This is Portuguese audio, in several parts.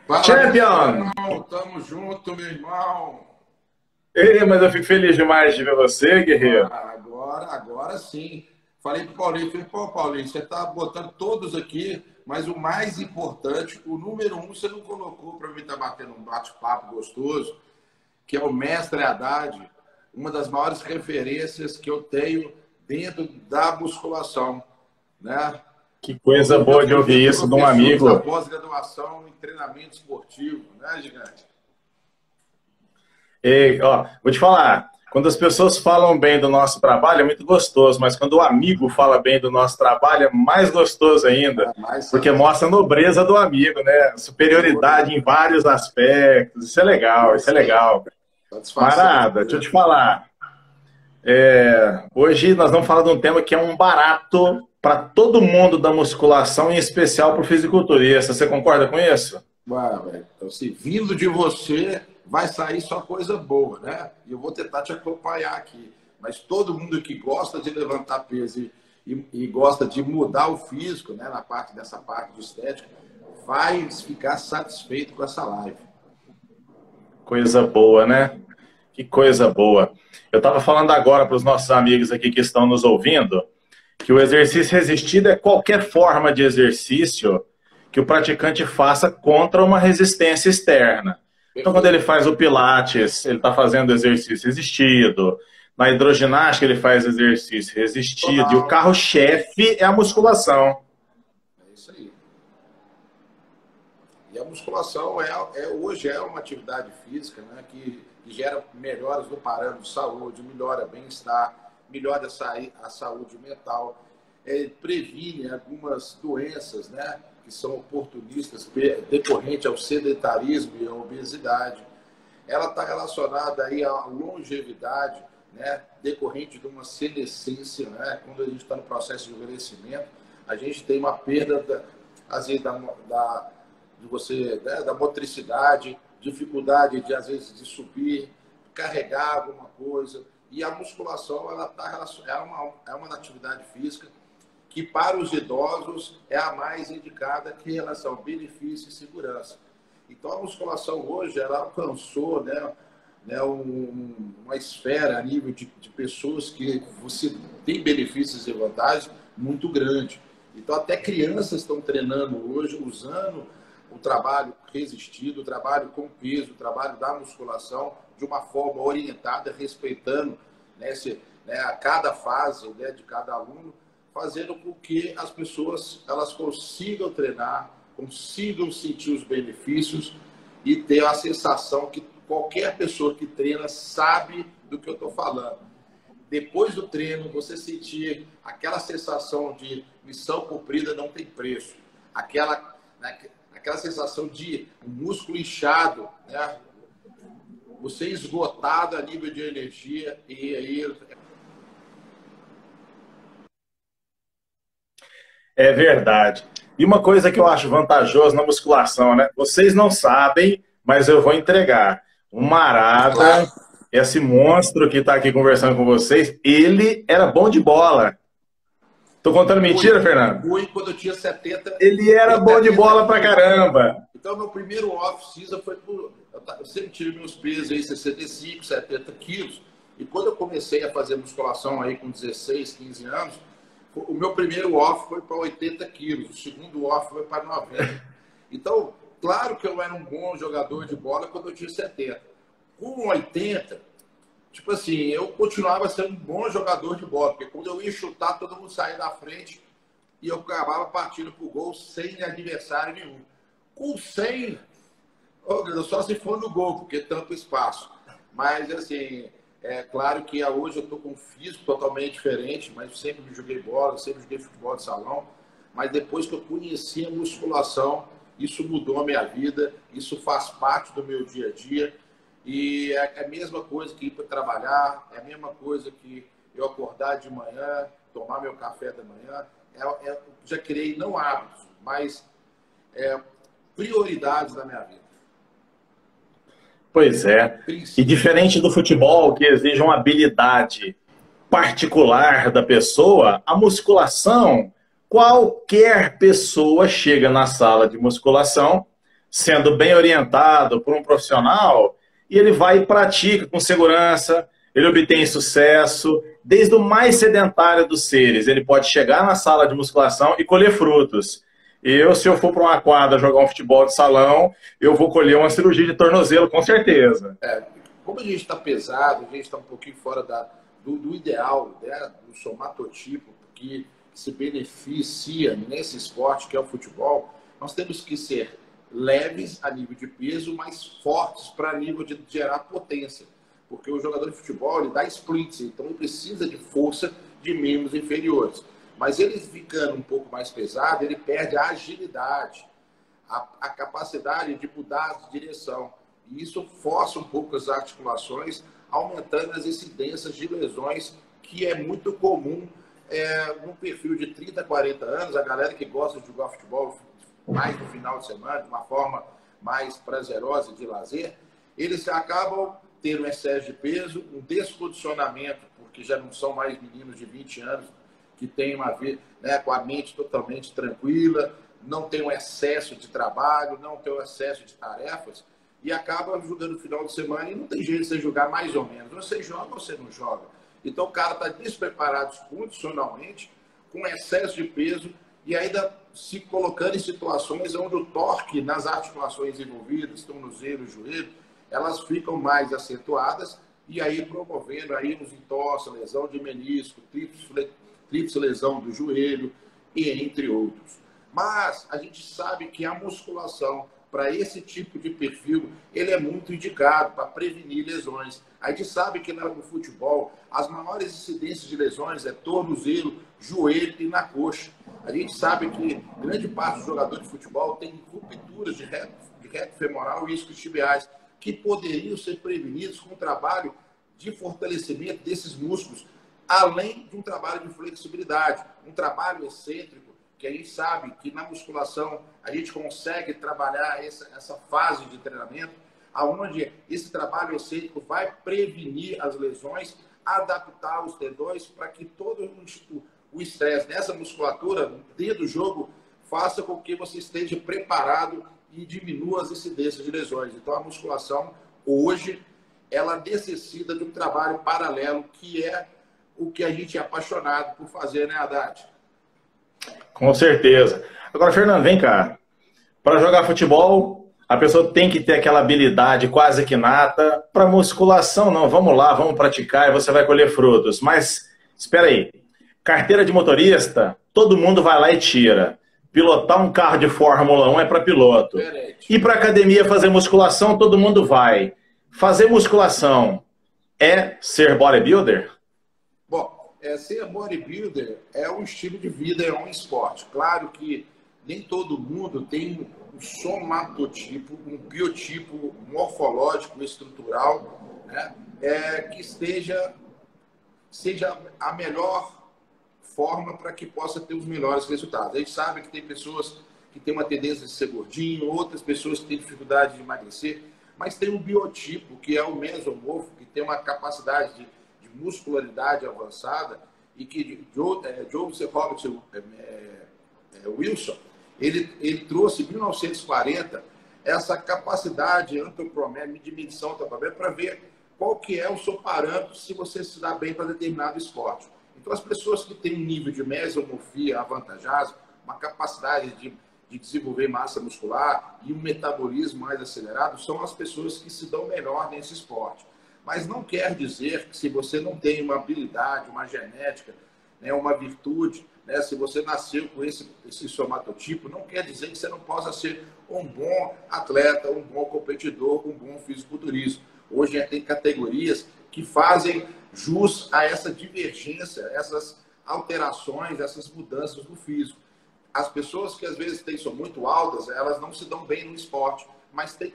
Fala, meu Champion! irmão, tamo junto, meu irmão. Ei, mas eu fico feliz demais de ver você, guerreiro. Agora sim. Falei pro Paulinho, falei, pô, Paulinho, você tá botando todos aqui, mas o mais importante, o número um, você não colocou para mim estar batendo um bate-papo gostoso, que é o Mestre Haddad, uma das maiores referências que eu tenho dentro da musculação, né? Que Um coisa dos meus boa de primeiros ouvir isso de um professores da amigo. pós-graduação em treinamento esportivo, né, gigante? Ei, ó, vou te falar, quando as pessoas falam bem do nosso trabalho é muito gostoso, mas quando o amigo fala bem do nosso trabalho é mais gostoso ainda, Mas porque mostra a nobreza do amigo, né? Superioridade em vários aspectos. Isso é legal, é isso é isso aí. legal. Satisfação de Camarada, deixa eu ver. te falar. Hoje nós vamos falar de um tema que é um barato para todo mundo da musculação, em especial para o fisiculturista. Você concorda com isso? Ué, velho, então, assim, vindo de você, vai sair só coisa boa, né? E eu vou tentar te acompanhar aqui. Mas todo mundo que gosta de levantar peso e gosta de mudar o físico, né, dessa parte de estética, vai ficar satisfeito com essa live. Coisa boa, né? Que coisa boa. Eu estava falando agora para os nossos amigos aqui que estão nos ouvindo que o exercício resistido é qualquer forma de exercício que o praticante faça contra uma resistência externa. Então, quando ele Perfeito. faz o Pilates, ele está fazendo exercício resistido. Na hidroginástica, ele faz exercício resistido. E o Total. carro-chefe é a musculação. É isso aí. E a musculação hoje é uma atividade física, né, que gera melhoras no parâmetro de saúde, melhora bem-estar, melhora a saúde mental, previne algumas doenças, né, que são oportunistas decorrente ao sedentarismo e à obesidade. Ela está relacionada aí à longevidade, né, decorrente de uma senescência, né, quando a gente está no processo de envelhecimento, a gente tem uma perda às vezes, de você, né, da motricidade, dificuldade de às vezes de subir, carregar alguma coisa. E a musculação ela tá relacionada, é uma atividade física que para os idosos é a mais indicada em relação ao benefício e segurança. Então a musculação hoje ela alcançou, uma esfera a nível de pessoas que você tem benefícios e vantagens muito grande. Então até crianças estão treinando hoje, usando o trabalho resistido, o trabalho com peso, o trabalho da musculação de uma forma orientada, respeitando, a cada fase, né, de cada aluno, fazendo com que as pessoas elas consigam treinar, consigam sentir os benefícios e ter a sensação que qualquer pessoa que treina sabe do que eu estou falando. Depois do treino, você sentir aquela sensação de missão cumprida não tem preço. Aquela sensação de um músculo inchado, né? Você esgotado a nível de energia e aí É verdade. E uma coisa que eu acho vantajoso na musculação, né? Vocês não sabem, mas eu vou entregar. O claro, Marada, esse monstro que está aqui conversando com vocês, ele era bom de bola. Tô contando mentira, Fernando? fui quando eu tinha 70, Ele era bom de 70 bola pra quilos. caramba. Então, meu primeiro off-season foi por. Eu sempre tive meus pesos aí, 65, 70 quilos. E quando eu comecei a fazer musculação aí com 16, 15 anos, o meu primeiro off foi para 80 quilos, o segundo off foi para 90. Então, claro que eu era um bom jogador de bola quando eu tinha 70. Com 80, tipo assim, eu continuava sendo um bom jogador de bola, porque quando eu ia chutar, todo mundo saía da frente e eu acabava partindo pro gol sem adversário nenhum. Com 100, só se for no gol, porque tanto espaço. Mas, assim, é claro que hoje eu estou com um físico totalmente diferente, mas sempre joguei bola, sempre joguei futebol de salão. Mas depois que eu conheci a musculação, isso mudou a minha vida, isso faz parte do meu dia a dia. E é a mesma coisa que ir para trabalhar, é a mesma coisa que eu acordar de manhã, tomar meu café da manhã. Já criei, não hábitos, mas prioridades da minha vida. Pois é. E diferente do futebol, que exige uma habilidade particular da pessoa, a musculação, qualquer pessoa chega na sala de musculação, sendo bem orientado por um profissional, e ele vai e pratica com segurança, ele obtém sucesso, desde o mais sedentário dos seres. Ele pode chegar na sala de musculação e colher frutos. Se eu for para uma quadra jogar um futebol de salão, eu vou colher uma cirurgia de tornozelo, com certeza. Como a gente está pesado, a gente está um pouquinho fora do ideal, né, do somatotipo que se beneficia nesse esporte que é o futebol, nós temos que ser leves a nível de peso, mas fortes para nível de gerar potência. Porque o jogador de futebol, ele dá sprints, então ele precisa de força de membros inferiores. Mas ele ficando um pouco mais pesado, ele perde a agilidade, a capacidade de mudar de direção. E isso força um pouco as articulações, aumentando as incidências de lesões, que é muito comum no perfil de 30, 40 anos, a galera que gosta de jogar futebol mais no final de semana, de uma forma mais prazerosa de lazer, eles acabam tendo um excesso de peso, um descondicionamento, porque já não são mais meninos de 20 anos que têm uma vida, né, com a mente totalmente tranquila, não tem um excesso de trabalho, não tem um excesso de tarefas, e acaba jogando no final de semana e não tem jeito de você jogar mais ou menos. Você joga ou você não joga. Então o cara está despreparado condicionalmente, com excesso de peso, e ainda se colocando em situações onde o torque nas articulações envolvidas, tornozelo, joelho, elas ficam mais acentuadas e aí promovendo aí uns entorses, lesão de menisco, tríplice lesão do joelho e entre outros. Mas a gente sabe que a musculação para esse tipo de perfil, ele é muito indicado para prevenir lesões. A gente sabe que no futebol, as maiores incidências de lesões é tornozelo, joelho e na coxa. A gente sabe que grande parte dos jogadores de futebol tem rupturas de reto femoral e isquiotibiais, que poderiam ser prevenidos com um trabalho de fortalecimento desses músculos, além de um trabalho de flexibilidade, um trabalho excêntrico, que a gente sabe que na musculação a gente consegue trabalhar essa fase de treinamento, onde esse trabalho excêntrico vai prevenir as lesões, adaptar os tendões para que todo o estresse nessa musculatura, dentro do jogo, faça com que você esteja preparado e diminua as incidências de lesões. Então, a musculação, hoje, ela necessita de um trabalho paralelo, que é o que a gente é apaixonado por fazer, né, Haddad? Com certeza. Agora, Fernando, vem cá. Para jogar futebol, a pessoa tem que ter aquela habilidade quase que nata. Para musculação, não. Vamos lá, vamos praticar e você vai colher frutos. Mas, espera aí. Carteira de motorista, todo mundo vai lá e tira. Pilotar um carro de Fórmula 1 é para piloto. Ir para academia fazer musculação, todo mundo vai. Fazer musculação é ser bodybuilder? Bom, ser bodybuilder é um estilo de vida, é um esporte. Claro que nem todo mundo tem um somatotipo, um biotipo morfológico, estrutural, né, que seja a melhor forma para que possa ter os melhores resultados. A gente sabe que tem pessoas que têm uma tendência de ser gordinho, outras pessoas que têm dificuldade de emagrecer, mas tem um biotipo, que é o mesomorfo, que tem uma capacidade de muscularidade avançada, e que Joseph Robert Wilson, ele trouxe em 1940 essa capacidade antropométrica de medição antropométrica para ver qual que é o seu parâmetro se você se dá bem para determinado esporte. Então, as pessoas que têm um nível de mesomorfia avantajado, uma capacidade de desenvolver massa muscular e um metabolismo mais acelerado, são as pessoas que se dão melhor nesse esporte. Mas não quer dizer que se você não tem uma habilidade, uma genética, né, uma virtude, né, se você nasceu com esse somatotipo, não quer dizer que você não possa ser um bom atleta, um bom competidor, um bom fisiculturista. Hoje tem categorias que fazem jus a essa divergência, essas alterações, essas mudanças no físico. As pessoas que às vezes são muito altas, elas não se dão bem no esporte, mas tem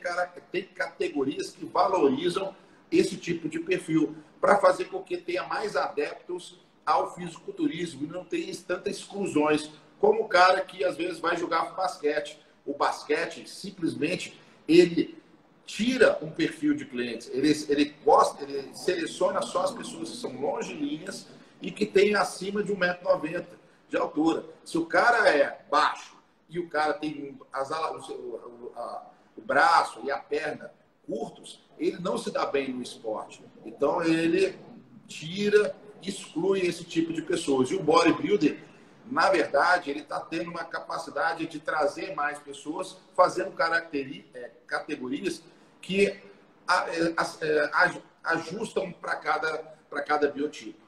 categorias que valorizam esse tipo de perfil, para fazer com que tenha mais adeptos ao fisiculturismo e não tenha tantas exclusões, como o cara que às vezes vai jogar basquete. O basquete, simplesmente, ele tira um perfil de clientes, ele seleciona só as pessoas que são longilíneas e que têm acima de 1,90 m de altura. Se o cara é baixo e o cara tem o braço e a perna curtos, ele não se dá bem no esporte. Então, ele tira, exclui esse tipo de pessoas. E o bodybuilder, na verdade, ele está tendo uma capacidade de trazer mais pessoas, fazendo categorias que ajustam para cada biotipo.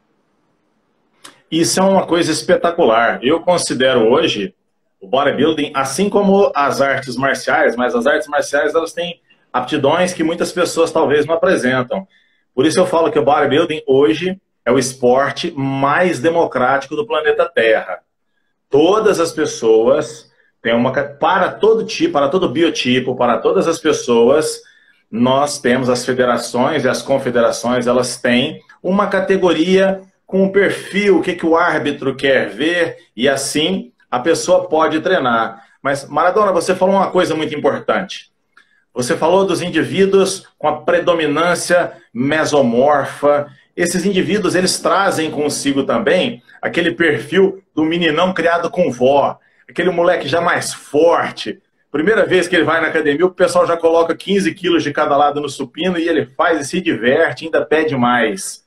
Isso é uma coisa espetacular. Eu considero hoje o bodybuilding, assim como as artes marciais, mas as artes marciais elas têm aptidões que muitas pessoas talvez não apresentam. Por isso eu falo que o bodybuilding hoje é o esporte mais democrático do planeta Terra. Todas as pessoas têm para todo tipo, para todo biotipo, para todas as pessoas, nós temos as federações e as confederações, elas têm uma categoria com um perfil, o que o árbitro quer ver, e assim a pessoa pode treinar. Mas, Maradona, você falou uma coisa muito importante. Você falou dos indivíduos com a predominância mesomorfa. Esses indivíduos, eles trazem consigo também aquele perfil do meninão criado com vó, aquele moleque já mais forte. Primeira vez que ele vai na academia, o pessoal já coloca 15 quilos de cada lado no supino e ele faz e se diverte, ainda pede mais.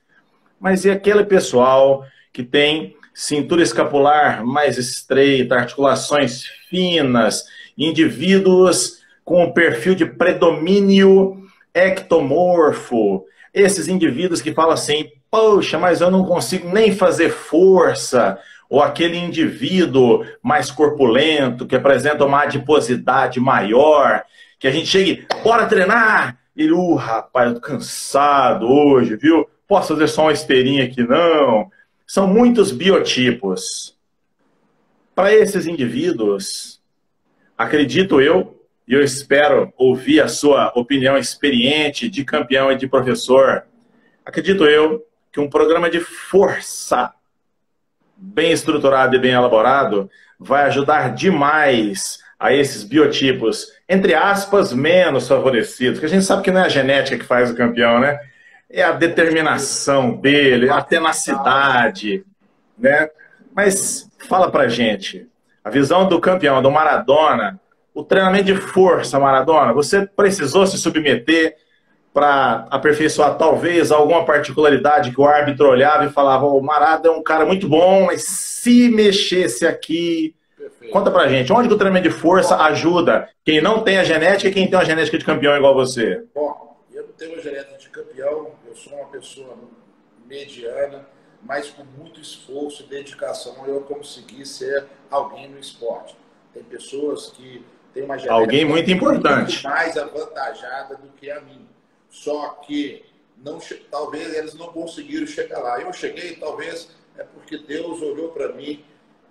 Mas e aquele pessoal que tem cintura escapular mais estreita, articulações finas, indivíduos com um perfil de predomínio ectomorfo, esses indivíduos que falam assim, poxa, mas eu não consigo nem fazer força, ou aquele indivíduo mais corpulento, que apresenta uma adiposidade maior, que a gente chega e, bora treinar! E, rapaz, eu tô cansado hoje, viu? Posso fazer só uma esteirinha aqui? Não. São muitos biotipos. Para esses indivíduos, acredito eu, e eu espero ouvir a sua opinião experiente de campeão e de professor, acredito eu que um programa de força bem estruturado e bem elaborado vai ajudar demais a esses biotipos, entre aspas, menos favorecidos, que a gente sabe que não é a genética que faz o campeão, né? É a determinação dele, a tenacidade, né? Mas fala pra gente, a visão do campeão, do Maradona, o treinamento de força, Maradona, você precisou se submeter para aperfeiçoar talvez alguma particularidade que o árbitro olhava e falava, o Maradona é um cara muito bom, mas se mexesse aqui... Perfeito. Conta pra gente, onde que o treinamento de força ajuda quem não tem a genética e quem tem uma genética de campeão igual você? Bom, eu não tenho uma genética de campeão, eu sou uma pessoa mediana, mas com muito esforço e dedicação eu consegui ser alguém no esporte. Tem pessoas que têm uma genética alguém muito importante, muito mais avantajada do que a minha. Só que não, talvez eles não conseguiram chegar lá. Eu cheguei, talvez é porque Deus olhou para mim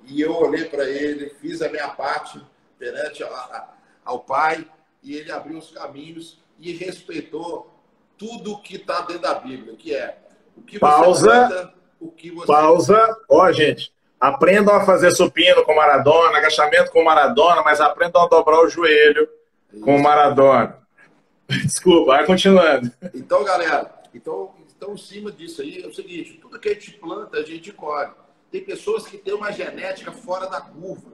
e eu olhei para ele, fiz a minha parte perante ao Pai e ele abriu os caminhos e respeitou tudo que está dentro da Bíblia, que é o que você planta, o que você... Pausa. Ó, gente, aprendam a fazer supino com Maradona, agachamento com Maradona, mas aprendam a dobrar o joelho com Maradona. Desculpa, vai continuando. Então, galera, então, em cima disso aí é o seguinte, tudo que a gente planta, a gente colhe. Tem pessoas que têm uma genética fora da curva.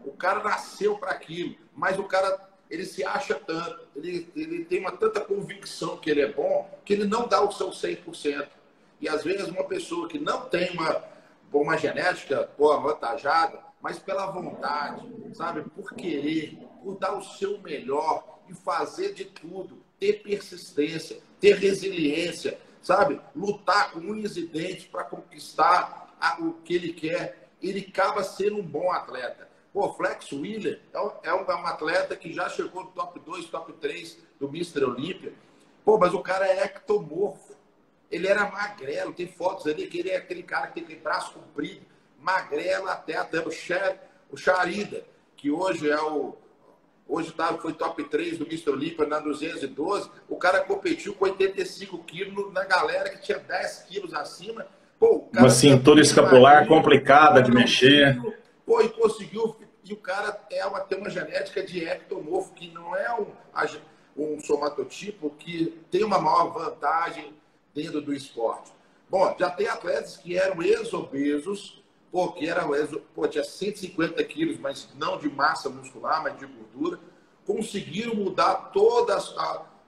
O cara nasceu para aquilo, mas o cara, ele se acha tanto, ele tem tanta convicção que ele é bom, que ele não dá o seu 100%. E às vezes uma pessoa que não tem uma genética avantajada, mas pela vontade, sabe, por querer, por dar o seu melhor e fazer de tudo, ter persistência, ter resiliência, sabe, lutar com unhas e dentes para conquistar o que ele quer, ele acaba sendo um bom atleta. Pô, Flex Wheeler é um atleta que já chegou no top 2, top 3 do Mr. Olímpia. Pô, mas o cara é ectomorfo. Ele era magrelo, tem fotos ali que ele é aquele cara que tem braço comprido, magrelo até o Charida, que hoje foi top 3 do Mr. Olímpia na 212. O cara competiu com 85 quilos na galera que tinha 10 quilos acima. Pô, uma cintura escapular complicada de mexer. Pô, e conseguiu. E o cara tem uma genética de ectomorfo, que não é um somatotipo que tem uma maior vantagem dentro do esporte. Bom, já tem atletas que eram ex-obesos, tinha 150 quilos, mas não de massa muscular, mas de gordura. conseguiram mudar todo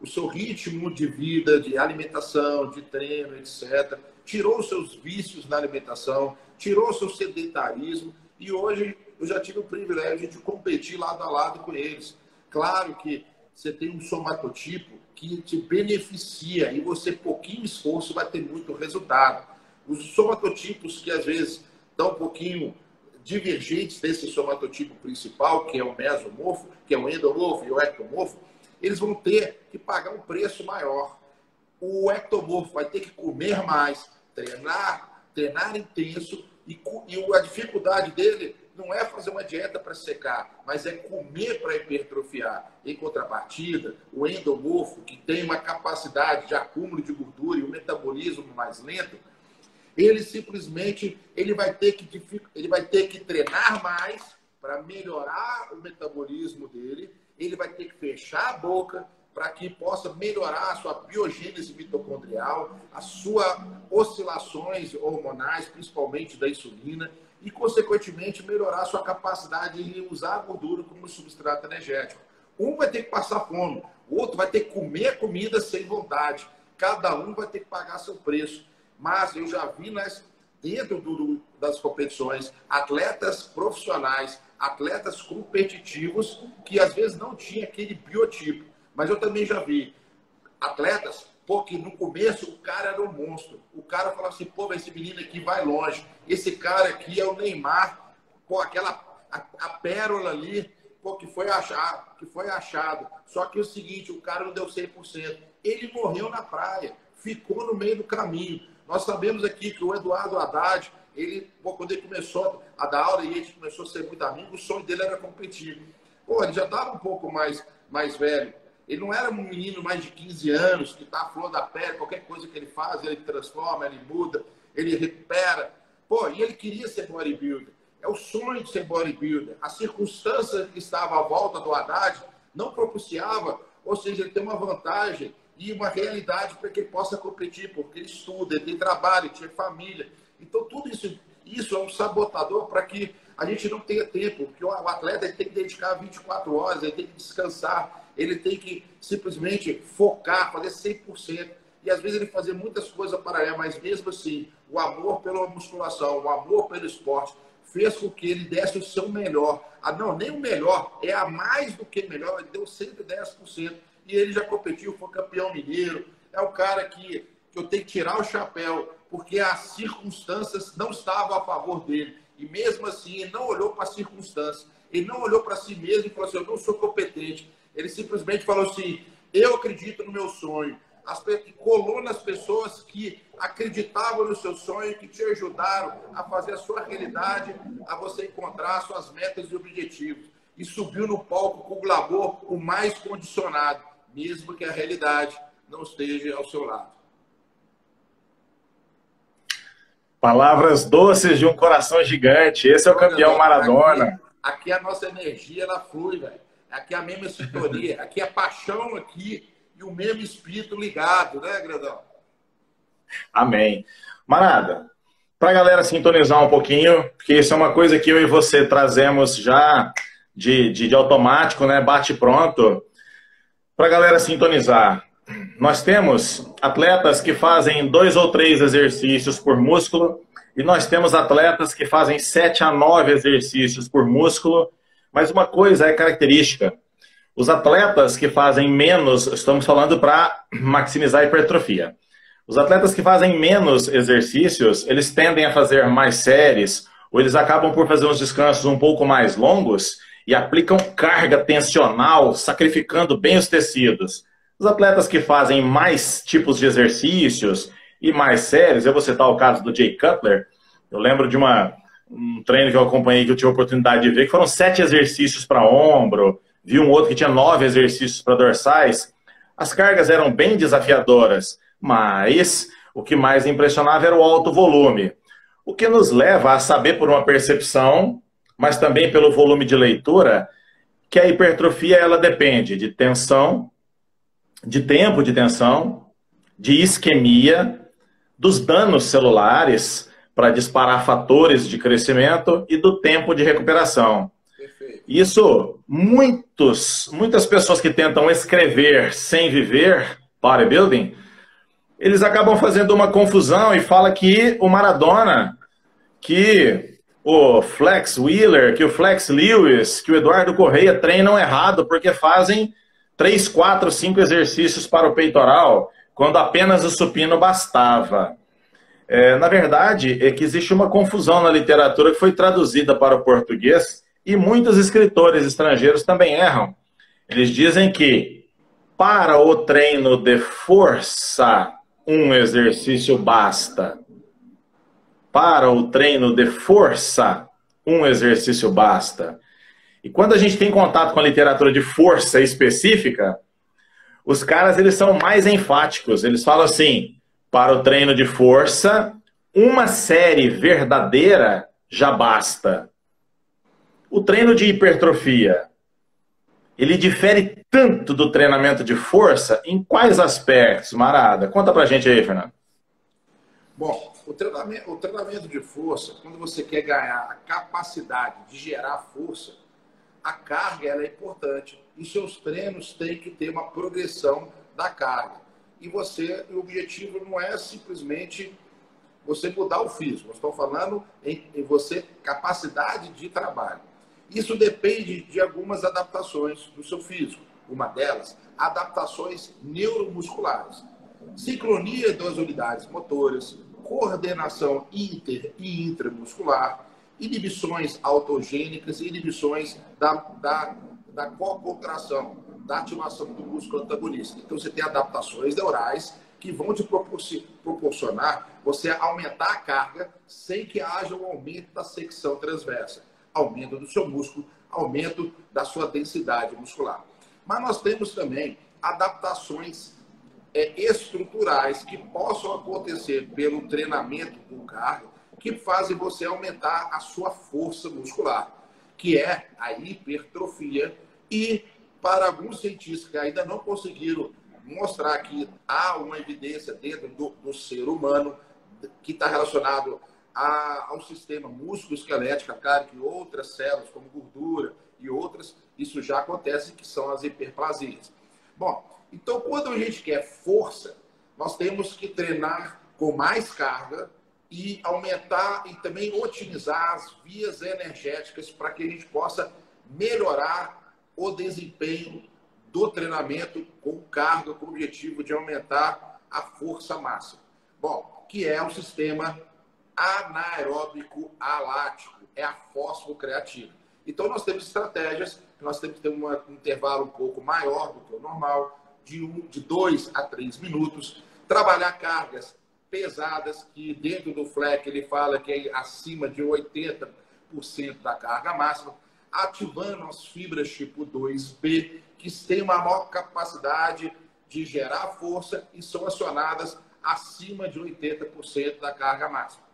o seu ritmo de vida, de alimentação, de treino, etc. Tirou os seus vícios na alimentação, tirou o seu sedentarismo, e hoje eu já tive o privilégio de competir lado a lado com eles. Claro que você tem um somatotipo que te beneficia e você, pouquinho esforço, vai ter muito resultado. Os somatotipos que às vezes dão um pouquinho divergentes desse somatotipo principal, que é o mesomorfo, que é o endomorfo e o ectomorfo, eles vão ter que pagar um preço maior. O ectomorfo vai ter que comer mais, treinar intenso, e a dificuldade dele não é fazer uma dieta para secar, mas é comer para hipertrofiar. Em contrapartida, o endomorfo, que tem uma capacidade de acúmulo de gordura e um metabolismo mais lento, ele simplesmente vai ter que treinar mais para melhorar o metabolismo dele, ele vai ter que fechar a boca para que possa melhorar a sua biogênese mitocondrial, as suas oscilações hormonais, principalmente da insulina, e, consequentemente, melhorar a sua capacidade de usar a gordura como substrato energético. Um vai ter que passar fome, o outro vai ter que comer comida sem vontade. Cada um vai ter que pagar seu preço. Mas eu já vi dentro das competições atletas profissionais, atletas competitivos, que às vezes não tinha aquele biotipo. Mas eu também já vi atletas, porque no começo o cara era um monstro. O cara falava assim, pô, esse menino aqui vai longe. Esse cara aqui é o Neymar, pô, a pérola ali, pô, que foi achado. Só que é o seguinte, o cara não deu 100%. Ele morreu na praia, ficou no meio do caminho. Nós sabemos aqui que o Eduardo Haddad, quando ele começou a dar aula e a gente começou a ser muito amigo, o sonho dele era competir. Pô, ele já estava um pouco mais velho. Ele não era um menino mais de 15 anos, que está à flor da pele, qualquer coisa que ele faz, ele transforma, ele muda, ele recupera. Pô, e ele queria ser bodybuilder. É o sonho de ser bodybuilder. A circunstância que estava à volta do Haddad não propiciava, ou seja, ele tem uma vantagem e uma realidade para que ele possa competir, porque ele estuda, ele tem trabalho, ele tinha família. Então, tudo isso é um sabotador para que a gente não tenha tempo, porque o atleta ele tem que dedicar 24 horas, ele tem que descansar, ele tem que simplesmente focar, fazer 100%. E às vezes ele fazer muitas coisas paralelas, mas mesmo assim, o amor pela musculação, o amor pelo esporte, fez com que ele desse o seu melhor. Não, nem o melhor, é a mais do que melhor, ele deu 110%. E ele já competiu, foi campeão mineiro. É o cara que eu tenho que tirar o chapéu, porque as circunstâncias não estavam a favor dele. E mesmo assim, ele não olhou para as circunstâncias. Ele não olhou para si mesmo e falou assim, eu não sou competente. Ele simplesmente falou assim, eu acredito no meu sonho. Colou nas pessoas que acreditavam no seu sonho, que te ajudaram a fazer a sua realidade, a você encontrar suas metas e objetivos. E subiu no palco com o glamour o mais condicionado, mesmo que a realidade não esteja ao seu lado. Palavras doces de um coração gigante. Esse é o campeão Maradona. Aqui a nossa energia, ela flui, velho. Aqui é a mesma sintonia. Aqui é paixão aqui e o mesmo espírito ligado, né, Grandão? Amém. Marada, para a galera sintonizar um pouquinho, porque isso é uma coisa que eu e você trazemos já de automático, né? Bate pronto. Para a galera sintonizar, nós temos atletas que fazem 2 ou 3 exercícios por músculo e nós temos atletas que fazem 7 a 9 exercícios por músculo, mas uma coisa é característica. Os atletas que fazem menos, estamos falando para maximizar a hipertrofia. Os atletas que fazem menos exercícios, eles tendem a fazer mais séries ou eles acabam por fazer uns descansos um pouco mais longos e aplicam carga tensional, sacrificando bem os tecidos. Os atletas que fazem mais tipos de exercícios e mais séries, eu vou citar o caso do Jay Cutler, eu lembro de um treino que eu acompanhei, que eu tive a oportunidade de ver, que foram 7 exercícios para ombro, vi um outro que tinha 9 exercícios para dorsais. As cargas eram bem desafiadoras, mas o que mais impressionava era o alto volume. O que nos leva a saber por uma percepção, mas também pelo volume de leitura, que a hipertrofia ela depende de tensão, de tempo de tensão, de isquemia, dos danos celulares para disparar fatores de crescimento e do tempo de recuperação. Perfeito. Isso, muitas pessoas que tentam escrever sem viver bodybuilding, eles acabam fazendo uma confusão e fala que o Maradona, que o Flex Wheeler, que o Flex Lewis, que o Eduardo Correia treinam errado porque fazem 3, 4, 5 exercícios para o peitoral, quando apenas o supino bastava. Na verdade, é que existe uma confusão na literatura que foi traduzida para o português e muitos escritores estrangeiros também erram. Eles dizem que para o treino de força, um exercício basta. Para o treino de força, um exercício basta. E quando a gente tem contato com a literatura de força específica, os caras eles são mais enfáticos. Eles falam assim, para o treino de força, uma série verdadeira já basta. O treino de hipertrofia, ele difere tanto do treinamento de força em quais aspectos, Marada? Conta pra gente aí, Fernando. Bom, o treinamento de força, quando você quer ganhar a capacidade de gerar força, a carga ela é importante. E seus treinos têm que ter uma progressão da carga. E o objetivo não é simplesmente você mudar o físico. Nós estamos falando em você capacidade de trabalho. Isso depende de algumas adaptações do seu físico. Uma delas, adaptações neuromusculares. Sincronia das unidades motoras, coordenação inter e intramuscular, inibições autogênicas e inibições da cocontração, da ativação do músculo antagonista. Então você tem adaptações neurais que vão te proporcionar você aumentar a carga sem que haja um aumento da secção transversa, aumento do seu músculo, aumento da sua densidade muscular. Mas nós temos também adaptações estruturais que possam acontecer pelo treinamento com carga, que fazem você aumentar a sua força muscular, que é a hipertrofia. E para alguns cientistas que ainda não conseguiram mostrar que há uma evidência dentro do ser humano que está relacionado ao sistema músculo-esquelético, claro que outras células, como gordura e outras, isso já acontece, que são as hiperplasias. Bom, então quando a gente quer força, nós temos que treinar com mais carga e aumentar e também otimizar as vias energéticas para que a gente possa melhorar o desempenho do treinamento com carga, com o objetivo de aumentar a força máxima. Bom, que é o sistema anaeróbico alático, é a fosfocreatina. Então nós temos estratégias, nós temos que ter um intervalo um pouco maior do que o normal, de 2 a 3 minutos, trabalhar cargas pesadas, que dentro do FLEC ele fala que é acima de 80% da carga máxima, ativando as fibras tipo 2B, que têm uma maior capacidade de gerar força e são acionadas acima de 80% da carga máxima.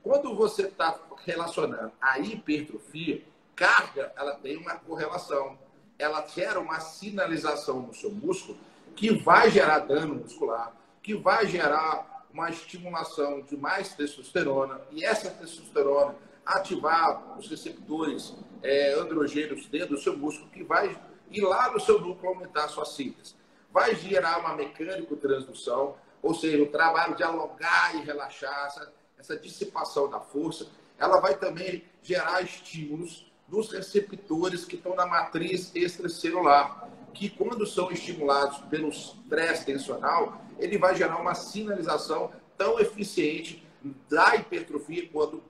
Quando você está relacionando a hipertrofia, carga, ela tem uma correlação. Ela gera uma sinalização no seu músculo que vai gerar dano muscular, que vai gerar uma estimulação de mais testosterona, e essa testosterona ativar os receptores androgênios dentro do seu músculo, que vai ir lá no seu núcleo aumentar a sua síntese. Vai gerar uma mecânico-transdução, ou seja, o trabalho de alongar e relaxar, essa dissipação da força, ela vai também gerar estímulos nos receptores que estão na matriz extracelular, que quando são estimulados pelo estresse tensional, ele vai gerar uma sinalização tão eficiente da hipertrofia quanto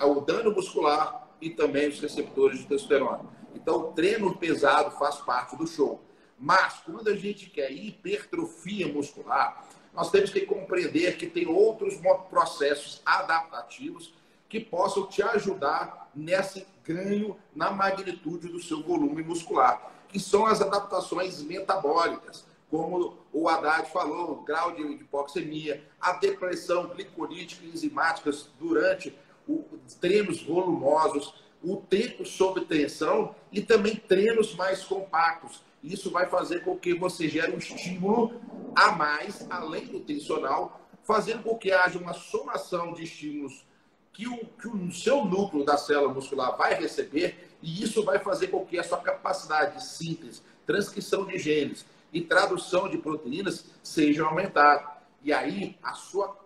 o dano muscular e também os receptores de testosterona. Então, o treino pesado faz parte do show. Mas, quando a gente quer hipertrofia muscular, nós temos que compreender que tem outros processos adaptativos que possam te ajudar nesse ganho na magnitude do seu volume muscular, que são as adaptações metabólicas, como o Haddad falou, o grau de hipoxemia, a depressão glicolítica e enzimáticas durante os treinos volumosos, o tempo sob tensão e também treinos mais compactos. Isso vai fazer com que você gere um estímulo a mais, além do tensional, fazendo com que haja uma somação de estímulos que o seu núcleo da célula muscular vai receber E isso vai fazer com que a sua capacidade de síntese, transcrição de genes e tradução de proteínas sejam aumentadas. E aí, a sua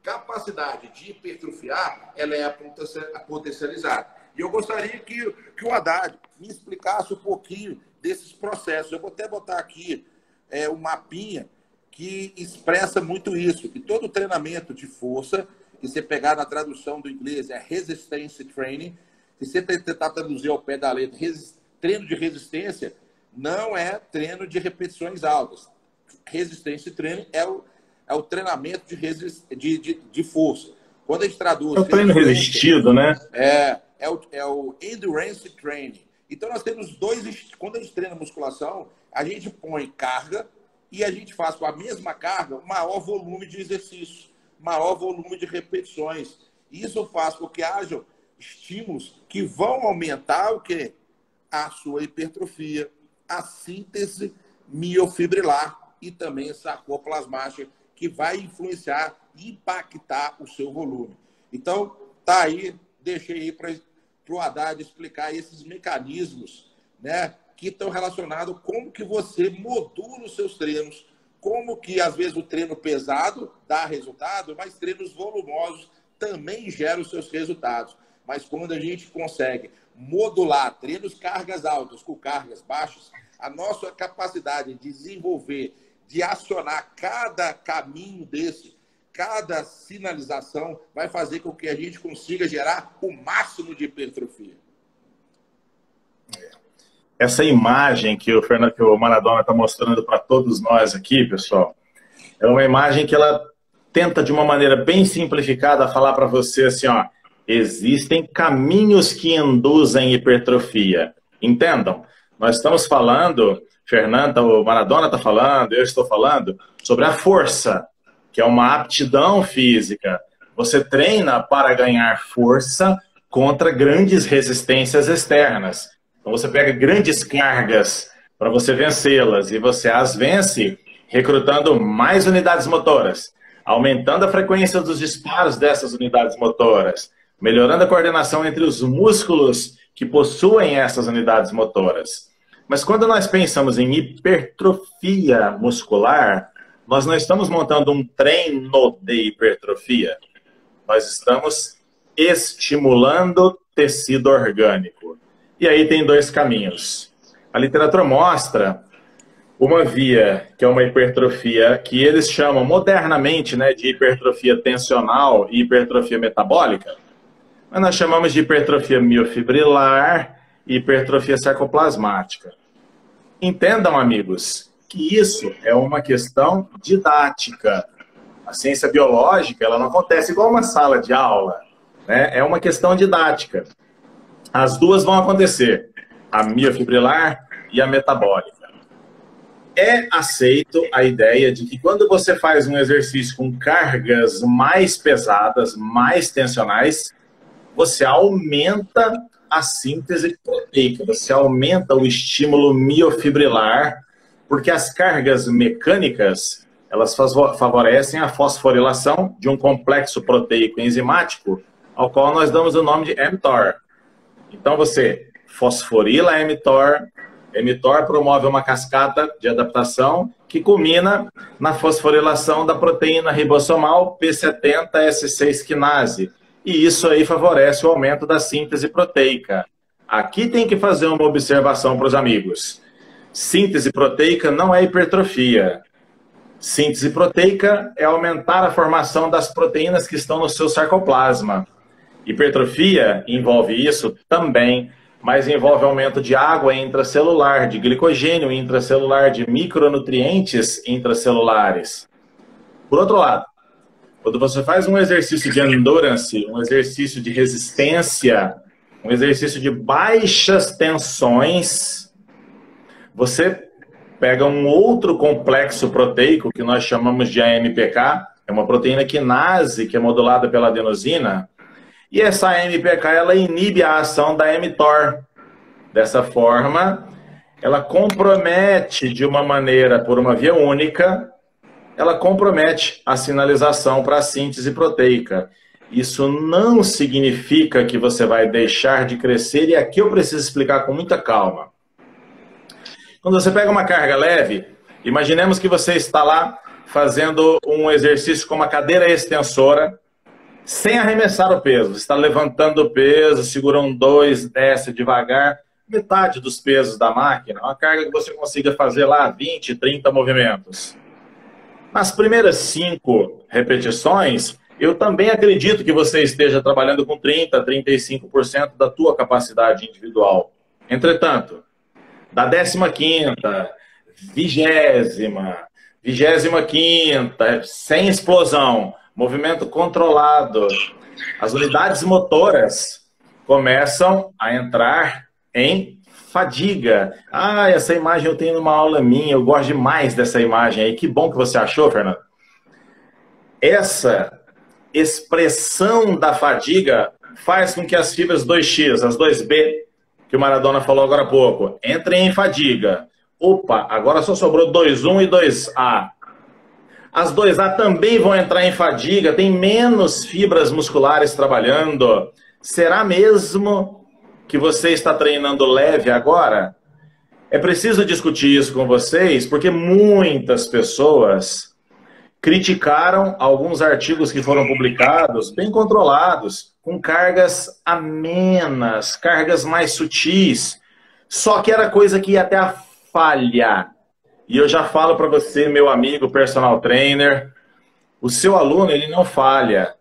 capacidade de hipertrofiar, ela é potencializada. E eu gostaria que o Haddad me explicasse um pouquinho desses processos. Eu vou até botar aqui um mapinha que expressa muito isso, que todo treinamento de força, que você pegar na tradução do inglês, é resistance training, se você tentar traduzir ao pé da letra, treino de resistência, não é treino de repetições altas. Resistência training é o treinamento de força. Quando a gente traduz... É o treino resistido, né? É o endurance training. Então, nós temos quando a gente treina musculação, a gente põe carga e a gente faz com a mesma carga um maior volume de exercício, maior volume de repetições. Isso faz com que hajam estímulos que vão aumentar o quê? A sua hipertrofia, a síntese miofibrilar e também a sarcoplasmática, que vai influenciar e impactar o seu volume. Então, tá aí, deixei aí para o Haddad explicar esses mecanismos, né, que estão relacionados como que você modula os seus treinos, como que, às vezes, o treino pesado dá resultado, mas treinos volumosos também geram os seus resultados. Mas quando a gente consegue modular treinos cargas altas com cargas baixas, a nossa capacidade de desenvolver, de acionar cada caminho desse, cada sinalização, vai fazer com que a gente consiga gerar o máximo de hipertrofia. Essa imagem que o Maradona está mostrando para todos nós aqui, pessoal, é uma imagem que ela tenta, de uma maneira bem simplificada, falar para você assim, ó, existem caminhos que induzem hipertrofia. Entendam? Nós estamos falando, Fernanda, o Maradona está falando, eu estou falando, sobre a força, que é uma aptidão física. Você treina para ganhar força contra grandes resistências externas. Então você pega grandes cargas para você vencê-las, e você as vence recrutando mais unidades motoras, aumentando a frequência dos disparos dessas unidades motoras, melhorando a coordenação entre os músculos que possuem essas unidades motoras. Mas quando nós pensamos em hipertrofia muscular, nós não estamos montando um treino de hipertrofia. Nós estamos estimulando tecido orgânico. E aí tem dois caminhos. A literatura mostra uma via, que é uma hipertrofia, que eles chamam modernamente, né, de hipertrofia tensional e hipertrofia metabólica. Mas nós chamamos de hipertrofia miofibrilar e hipertrofia sarcoplasmática. Entendam, amigos, que isso é uma questão didática. A ciência biológica, ela não acontece igual uma sala de aula, né? É uma questão didática. As duas vão acontecer, a miofibrilar e a metabólica. É aceito a ideia de que quando você faz um exercício com cargas mais pesadas, mais tensionais, você aumenta a síntese proteica, você aumenta o estímulo miofibrilar, porque as cargas mecânicas, elas favorecem a fosforilação de um complexo proteico enzimático, ao qual nós damos o nome de mTOR. Então você fosforila a mTOR, mTOR promove uma cascata de adaptação que culmina na fosforilação da proteína ribossomal P70S6 quinase. E isso aí favorece o aumento da síntese proteica. Aqui tem que fazer uma observação para os amigos. Síntese proteica não é hipertrofia. Síntese proteica é aumentar a formação das proteínas que estão no seu sarcoplasma. Hipertrofia envolve isso também, mas envolve aumento de água intracelular, de glicogênio intracelular, de micronutrientes intracelulares. Por outro lado, quando você faz um exercício de endurance, um exercício de resistência, um exercício de baixas tensões, você pega um outro complexo proteico que nós chamamos de AMPK, é uma proteína quinase que é modulada pela adenosina, e essa AMPK ela inibe a ação da mTOR. Dessa forma, ela compromete de uma maneira, por uma via única, ela compromete a sinalização para a síntese proteica. isso não significa que você vai deixar de crescer, e aqui eu preciso explicar com muita calma. Quando você pega uma carga leve, imaginemos que você está lá fazendo um exercício com uma cadeira extensora, sem arremessar o peso. Você está levantando o peso, segura um 2, desce devagar, metade dos pesos da máquina, uma carga que você consiga fazer lá 20, 30 movimentos. Nas primeiras 5 repetições, eu também acredito que você esteja trabalhando com 30%, 35% da tua capacidade individual. Entretanto, da 15ª, 20ª, 25ª, sem explosão, movimento controlado, as unidades motoras começam a entrar em fadiga. Ah, essa imagem eu tenho numa aula minha, eu gosto demais dessa imagem aí. Que bom que você achou, Fernando. Essa expressão da fadiga faz com que as fibras 2X, as 2B, que o Maradona falou agora há pouco, entrem em fadiga. Opa, agora só sobrou 2.1 e 2A. As 2A também vão entrar em fadiga, tem menos fibras musculares trabalhando. Será mesmo que você está treinando leve agora? É preciso discutir isso com vocês, porque muitas pessoas criticaram alguns artigos que foram publicados, bem controlados, com cargas amenas, cargas mais sutis. Só que era coisa que ia até a falha. E eu já falo para você, meu amigo personal trainer, o seu aluno, ele não falha,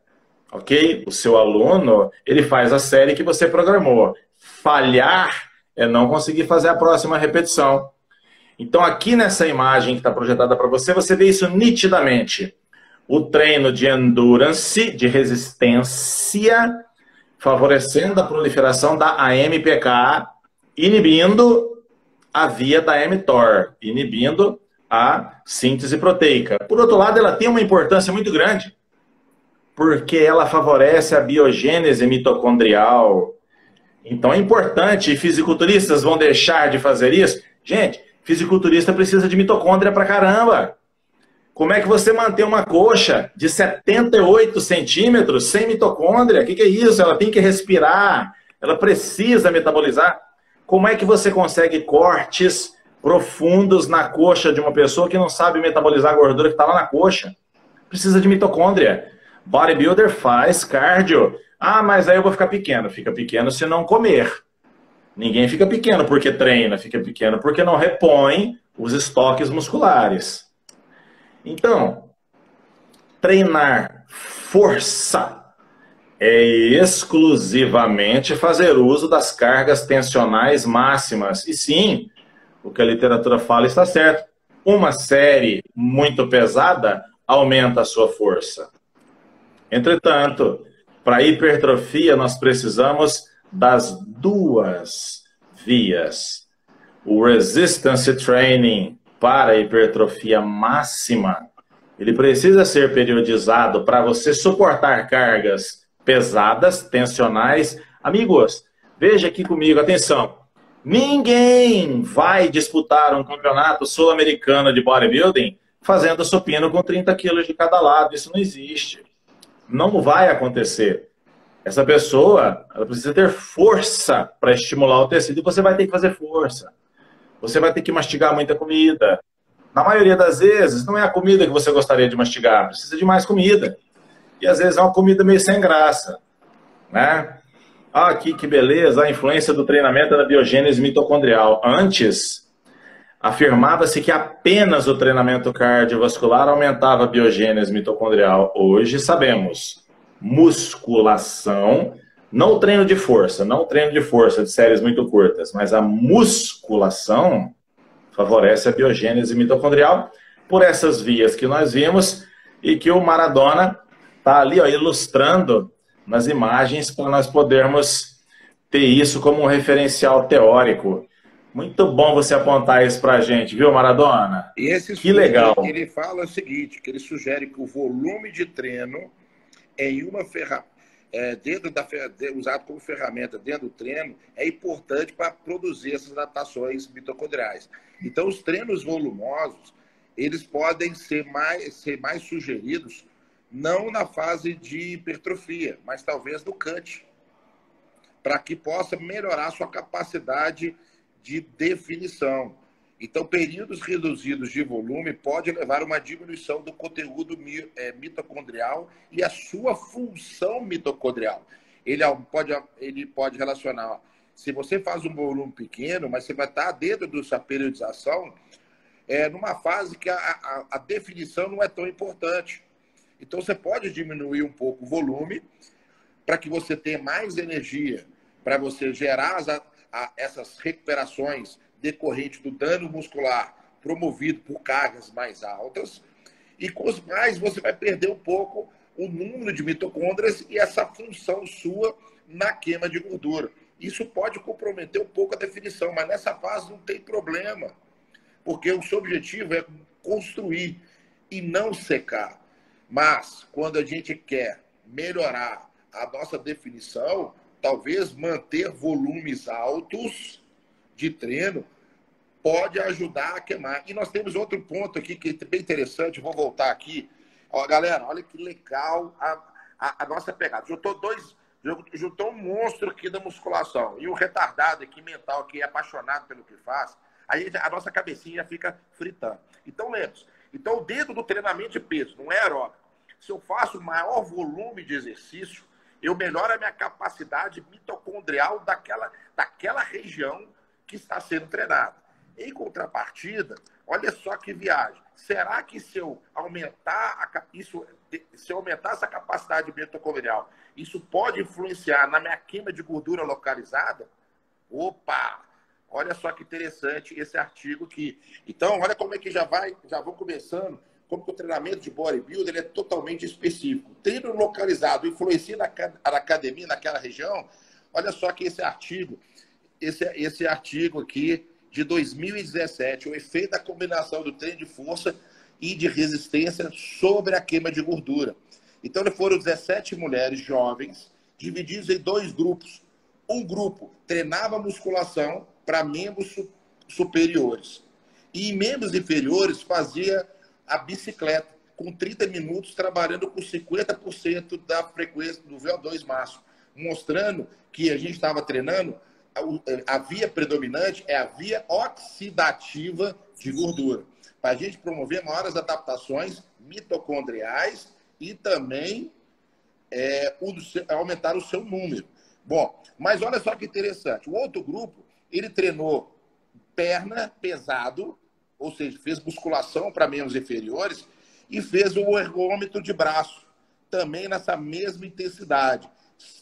ok? O seu aluno, ele faz a série que você programou. Falhar é não conseguir fazer a próxima repetição. Então, aqui nessa imagem que está projetada para você, você vê isso nitidamente. O treino de endurance, de resistência, favorecendo a proliferação da AMPK, inibindo a via da mTOR, inibindo a síntese proteica. Por outro lado, ela tem uma importância muito grande, porque ela favorece a biogênese mitocondrial. Então é importante, e fisiculturistas vão deixar de fazer isso? Gente, fisiculturista precisa de mitocôndria pra caramba. Como é que você mantém uma coxa de 78 centímetros sem mitocôndria? O que é isso? Ela tem que respirar, ela precisa metabolizar. Como é que você consegue cortes profundos na coxa de uma pessoa que não sabe metabolizar a gordura que está lá na coxa? Precisa de mitocôndria. Bodybuilder faz cardio. Ah, mas aí eu vou ficar pequeno. Fica pequeno se não comer. Ninguém fica pequeno porque treina, fica pequeno porque não repõe os estoques musculares. Então, treinar força é exclusivamente fazer uso das cargas tensionais máximas. E sim, o que a literatura fala está certo. Uma série muito pesada aumenta a sua força. Entretanto, para hipertrofia nós precisamos das duas vias. O resistance training para hipertrofia máxima, ele precisa ser periodizado para você suportar cargas pesadas, tensionais. Amigos, veja aqui comigo, atenção. Ninguém vai disputar um campeonato sul-americano de bodybuilding fazendo supino com 30 quilos de cada lado. Isso não existe. Não vai acontecer. Essa pessoa, ela precisa ter força para estimular o tecido e você vai ter que fazer força. Você vai ter que mastigar muita comida. Na maioria das vezes, não é a comida que você gostaria de mastigar, precisa de mais comida. E às vezes é uma comida meio sem graça, né? Ah, aqui que beleza, a influência do treinamento na biogênese mitocondrial. Antes, afirmava-se que apenas o treinamento cardiovascular aumentava a biogênese mitocondrial. Hoje sabemos, musculação, não o treino de força, não o treino de força de séries muito curtas, mas a musculação favorece a biogênese mitocondrial por essas vias que nós vimos e que o Maradona está ali ó, ilustrando nas imagens para nós podermos ter isso como um referencial teórico. Muito bom você apontar isso para a gente, viu, Maradona? E esse que legal. Ele fala o seguinte, que ele sugere que o volume de treino em uma ferramenta, usado como ferramenta dentro do treino, é importante para produzir essas adaptações mitocondriais. Então, os treinos volumosos, eles podem ser mais sugeridos não na fase de hipertrofia, mas talvez no cut, para que possa melhorar sua capacidade de definição. Então, períodos reduzidos de volume pode levar a uma diminuição do conteúdo mitocondrial e a sua função mitocondrial. Ele pode relacionar. Se você faz um volume pequeno, mas você vai estar dentro dessa periodização, numa fase que a definição não é tão importante. Então, você pode diminuir um pouco o volume para que você tenha mais energia, para você gerar essas recuperações decorrentes do dano muscular promovido por cargas mais altas. E com os mais, você vai perder um pouco o número de mitocôndrias e essa função sua na queima de gordura. Isso pode comprometer um pouco a definição, mas nessa fase não tem problema, porque o seu objetivo é construir e não secar. Mas, quando a gente quer melhorar a nossa definição, talvez manter volumes altos de treino pode ajudar a queimar. E nós temos outro ponto aqui que é bem interessante, vou voltar aqui. Ó, galera, olha que legal a nossa pegada. Juntou um monstro aqui da musculação e um retardado aqui mental que é apaixonado pelo que faz. Aí a nossa cabecinha fica fritando. Então, lembre-se. Então, dentro do treinamento de peso, não é aeróbico. Se eu faço maior volume de exercício, eu melhoro a minha capacidade mitocondrial daquela região que está sendo treinada. Em contrapartida, olha só que viagem. Será que se eu aumentar essa capacidade mitocondrial, isso pode influenciar na minha queima de gordura localizada? Opa! Olha só que interessante esse artigo aqui. Então, olha como é que já vou começando, como que o treinamento de bodybuilder é totalmente específico. Treino localizado influencia na academia, naquela região. Olha só que esse artigo aqui de 2017, o efeito da combinação do treino de força e de resistência sobre a queima de gordura. Então, foram 17 mulheres jovens, divididas em 2 grupos. Um grupo treinava musculação para membros superiores. E em membros inferiores fazia a bicicleta, com 30 minutos, trabalhando com 50% da frequência do VO2 máximo, mostrando que a gente estava treinando, a via predominante é a via oxidativa de gordura, para a gente promover maiores adaptações mitocondriais e também aumentar o seu número. Bom, mas olha só que interessante. O outro grupo, ele treinou perna pesado, ou seja, fez musculação para membros inferiores e fez o ergômetro de braço, também nessa mesma intensidade,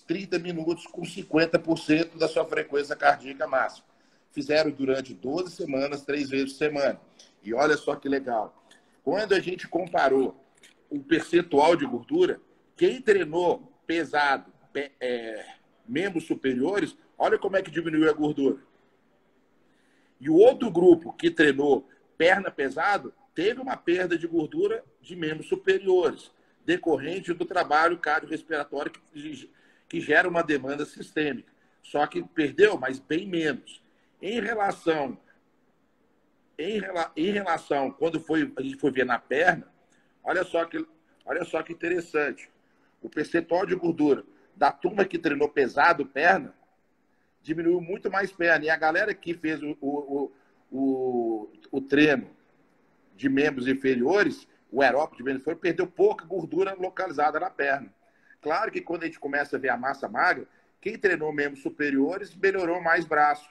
30 minutos com 50% da sua frequência cardíaca máxima. Fizeram durante 12 semanas, 3 vezes por semana. E olha só que legal. Quando a gente comparou o percentual de gordura, quem treinou pesado, membros superiores, olha como é que diminuiu a gordura. E o outro grupo que treinou perna pesado, teve uma perda de gordura de membros superiores, decorrente do trabalho cardiorrespiratório que gera uma demanda sistêmica. Só que perdeu, mas bem menos. Em relação, quando a gente foi ver na perna, olha só que interessante. O percentual de gordura da turma que treinou pesado perna diminuiu muito mais perna. E a galera que fez o treino de membros inferiores, o aeróbico de membros inferiores, perdeu pouca gordura localizada na perna. Claro que quando a gente começa a ver a massa magra, quem treinou membros superiores melhorou mais braço.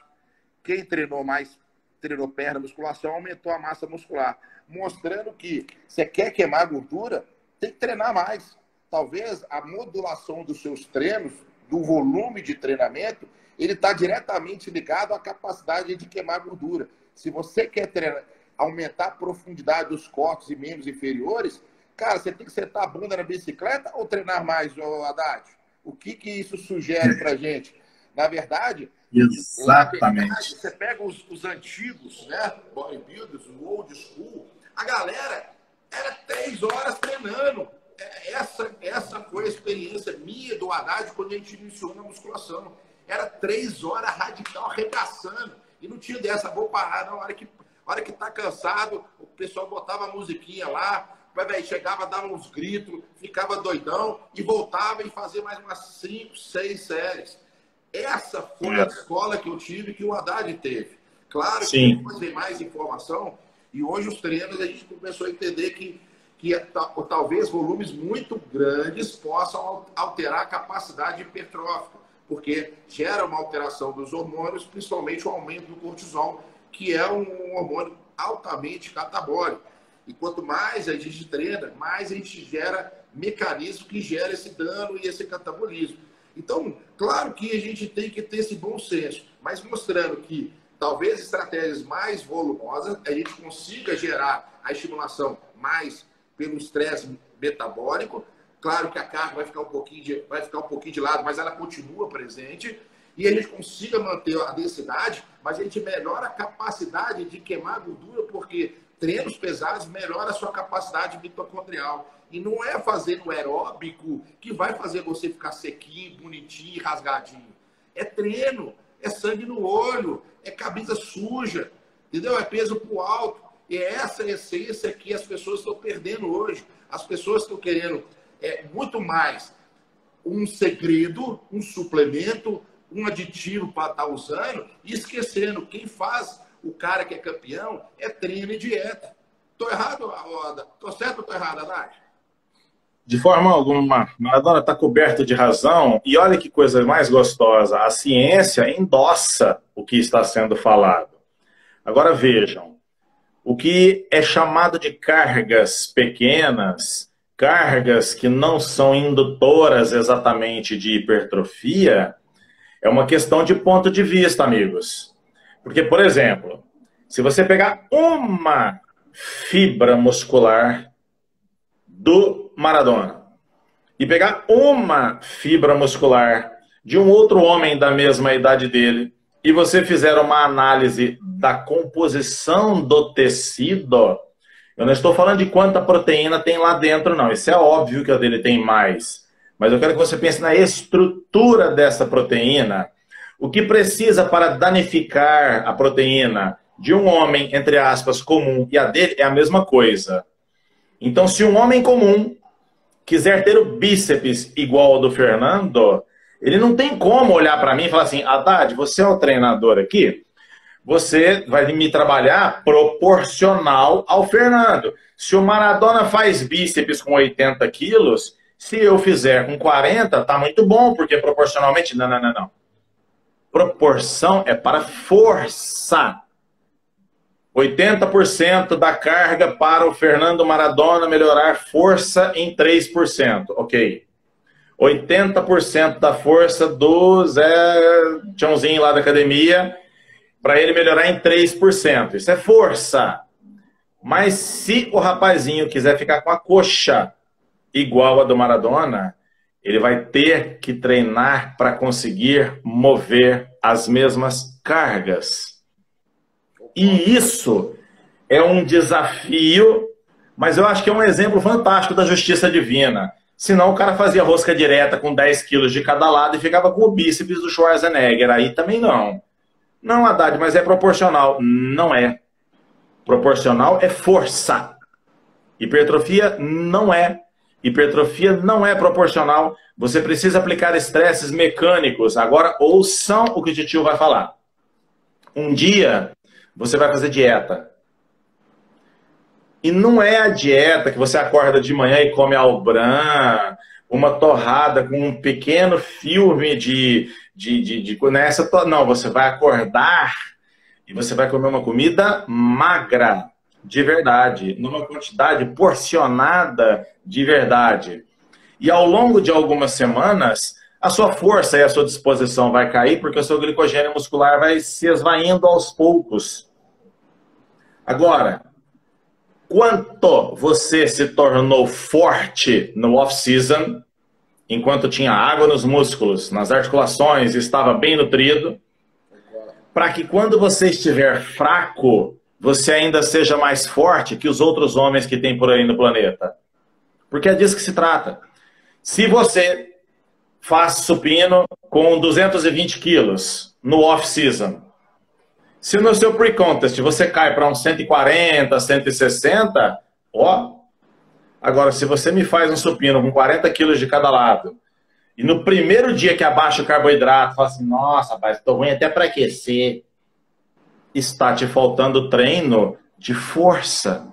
Quem treinou perna, musculação, aumentou a massa muscular. Mostrando que você quer queimar gordura, tem que treinar mais. Talvez a modulação dos seus treinos, do volume de treinamento, ele está diretamente ligado à capacidade de queimar gordura. Se você quer aumentar a profundidade dos cortes e membros inferiores, cara, você tem que sentar a bunda na bicicleta ou treinar mais, Haddad? O que isso sugere pra gente? Na verdade, exatamente. Você pega os antigos, né, bodybuilders, o old school, a galera era 3 horas treinando. Essa foi a experiência minha do Haddad quando a gente iniciou na musculação. Era 3 horas radical, arregaçando. E não tinha dessa, vou parar. Na hora que tá cansado, o pessoal botava a musiquinha lá velho, chegava, dava uns gritos, ficava doidão e voltava e fazia mais umas 5, 6 séries. Essa foi a escola que eu tive, que o Haddad teve. Claro que depois tem mais informação e hoje os treinos a gente começou a entender que talvez volumes muito grandes possam alterar a capacidade hipertrófica, porque gera uma alteração dos hormônios, principalmente o aumento do cortisol, que é um hormônio altamente catabólico. E quanto mais a gente treina, mais a gente gera mecanismo que gera esse dano e esse catabolismo. Então, claro que a gente tem que ter esse bom senso, mas mostrando que talvez estratégias mais volumosas a gente consiga gerar a estimulação mais pelo estresse metabólico. Claro que a carga vai ficar um pouquinho de lado, mas ela continua presente. E a gente consiga manter a densidade, mas a gente melhora a capacidade de queimar gordura, porque treinos pesados melhoram a sua capacidade mitocondrial. E não é fazendo aeróbico que vai fazer você ficar sequinho, bonitinho, rasgadinho. É treino, é sangue no olho, é camisa suja, entendeu? É peso pro alto. E é essa essência que as pessoas estão perdendo hoje. As pessoas estão querendo muito mais um segredo, um suplemento, um aditivo para estar usando e esquecendo quem faz o cara que é campeão é treino e dieta. Tô errado, Roda? Tô certo ou tô errado, Haddad? De forma alguma. Maradona está coberto de razão. E olha que coisa mais gostosa. A ciência endossa o que está sendo falado. Agora vejam. O que é chamado de cargas pequenas, cargas que não são indutoras exatamente de hipertrofia, é uma questão de ponto de vista, amigos. Porque, por exemplo, se você pegar uma fibra muscular do Maradona e pegar uma fibra muscular de um outro homem da mesma idade dele e você fizer uma análise da composição do tecido, eu não estou falando de quanta proteína tem lá dentro, não. Isso é óbvio que a dele tem mais. Mas eu quero que você pense na estrutura dessa proteína. O que precisa para danificar a proteína de um homem, entre aspas, comum, e a dele é a mesma coisa. Então, se um homem comum quiser ter o bíceps igual ao do Fernando, ele não tem como olhar para mim e falar assim, Haddad, você é o treinador aqui, você vai me trabalhar proporcional ao Fernando. Se o Maradona faz bíceps com 80 quilos, se eu fizer com 40, tá muito bom, porque proporcionalmente, não. Proporção é para força. 80% da carga para o Fernando Maradona melhorar força em 3%. Ok. 80% da força do Zé Tchãozinho lá da academia para ele melhorar em 3%. Isso é força. Mas se o rapazinho quiser ficar com a coxa igual a do Maradona, ele vai ter que treinar para conseguir mover as mesmas cargas. E isso é um desafio, mas eu acho que é um exemplo fantástico da justiça divina. Senão o cara fazia rosca direta com 10 quilos de cada lado e ficava com o bíceps do Schwarzenegger. Aí também não. Não, Haddad, mas é proporcional. Não é. Proporcional é força. Hipertrofia não é. Hipertrofia não é proporcional. Você precisa aplicar estresses mecânicos. Agora, ouçam o que o tio vai falar. Um dia, você vai fazer dieta. E não é a dieta que você acorda de manhã e come Albran, uma torrada com um pequeno filme não, você vai acordar e você vai comer uma comida magra, de verdade, numa quantidade porcionada de verdade. E ao longo de algumas semanas, a sua força e a sua disposição vai cair porque o seu glicogênio muscular vai se esvaindo aos poucos. Agora, quanto você se tornou forte no off-season, enquanto tinha água nos músculos, nas articulações, estava bem nutrido, para que quando você estiver fraco, você ainda seja mais forte que os outros homens que tem por aí no planeta. Porque é disso que se trata. Se você faz supino com 220 quilos no off-season, se no seu pre-contest você cai para uns 140, 160, ó, Agora, se você me faz um supino com 40 quilos de cada lado, e no primeiro dia que abaixa o carboidrato, fala assim, nossa, rapaz, tô ruim até para aquecer, está te faltando treino de força.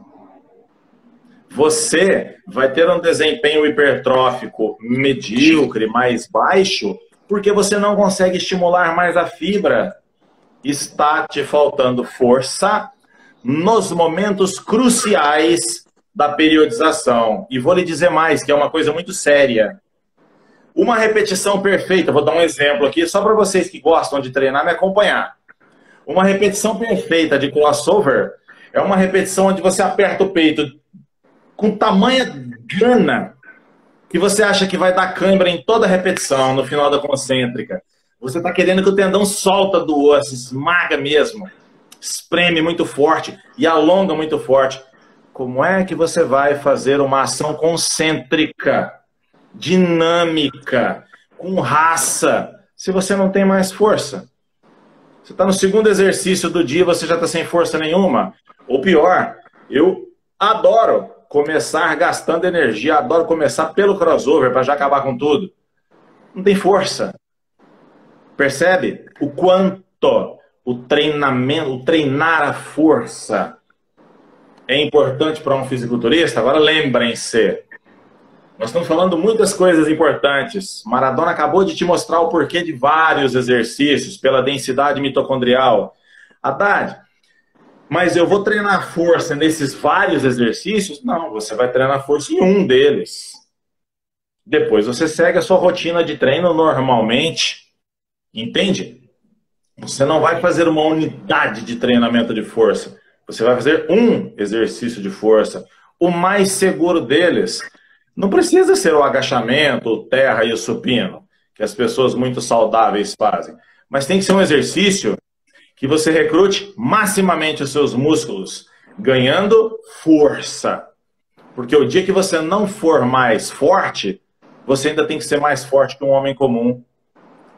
Você vai ter um desempenho hipertrófico medíocre, mais baixo, porque você não consegue estimular mais a fibra. Está te faltando força nos momentos cruciais da periodização. E vou lhe dizer mais, que é uma coisa muito séria. Uma repetição perfeita, vou dar um exemplo aqui, só para vocês que gostam de treinar me acompanhar. Uma repetição perfeita de crossover é uma repetição onde você aperta o peito com tamanha gana que você acha que vai dar cãibra em toda a repetição, no final da concêntrica. Você está querendo que o tendão solta do osso, esmaga mesmo, espreme muito forte e alonga muito forte. Como é que você vai fazer uma ação concêntrica, dinâmica, com raça, se você não tem mais força? Você está no segundo exercício do dia, você já está sem força nenhuma. Ou pior, eu adoro começar gastando energia, adoro começar pelo crossover para já acabar com tudo. Não tem força. Percebe o quanto o treinamento, o treinar a força é importante para um fisiculturista? Agora lembrem-se, nós estamos falando muitas coisas importantes. Maradona acabou de te mostrar o porquê de vários exercícios pela densidade mitocondrial. Haddad, mas eu vou treinar força nesses vários exercícios? Não, você vai treinar força em um deles. Depois você segue a sua rotina de treino normalmente. Entende? Você não vai fazer uma unidade de treinamento de força. Você vai fazer um exercício de força. O mais seguro deles não precisa ser o agachamento, o terra e o supino, que as pessoas muito saudáveis fazem. Mas tem que ser um exercício que você recrute maximamente os seus músculos, ganhando força. Porque o dia que você não for mais forte, você ainda tem que ser mais forte que um homem comum.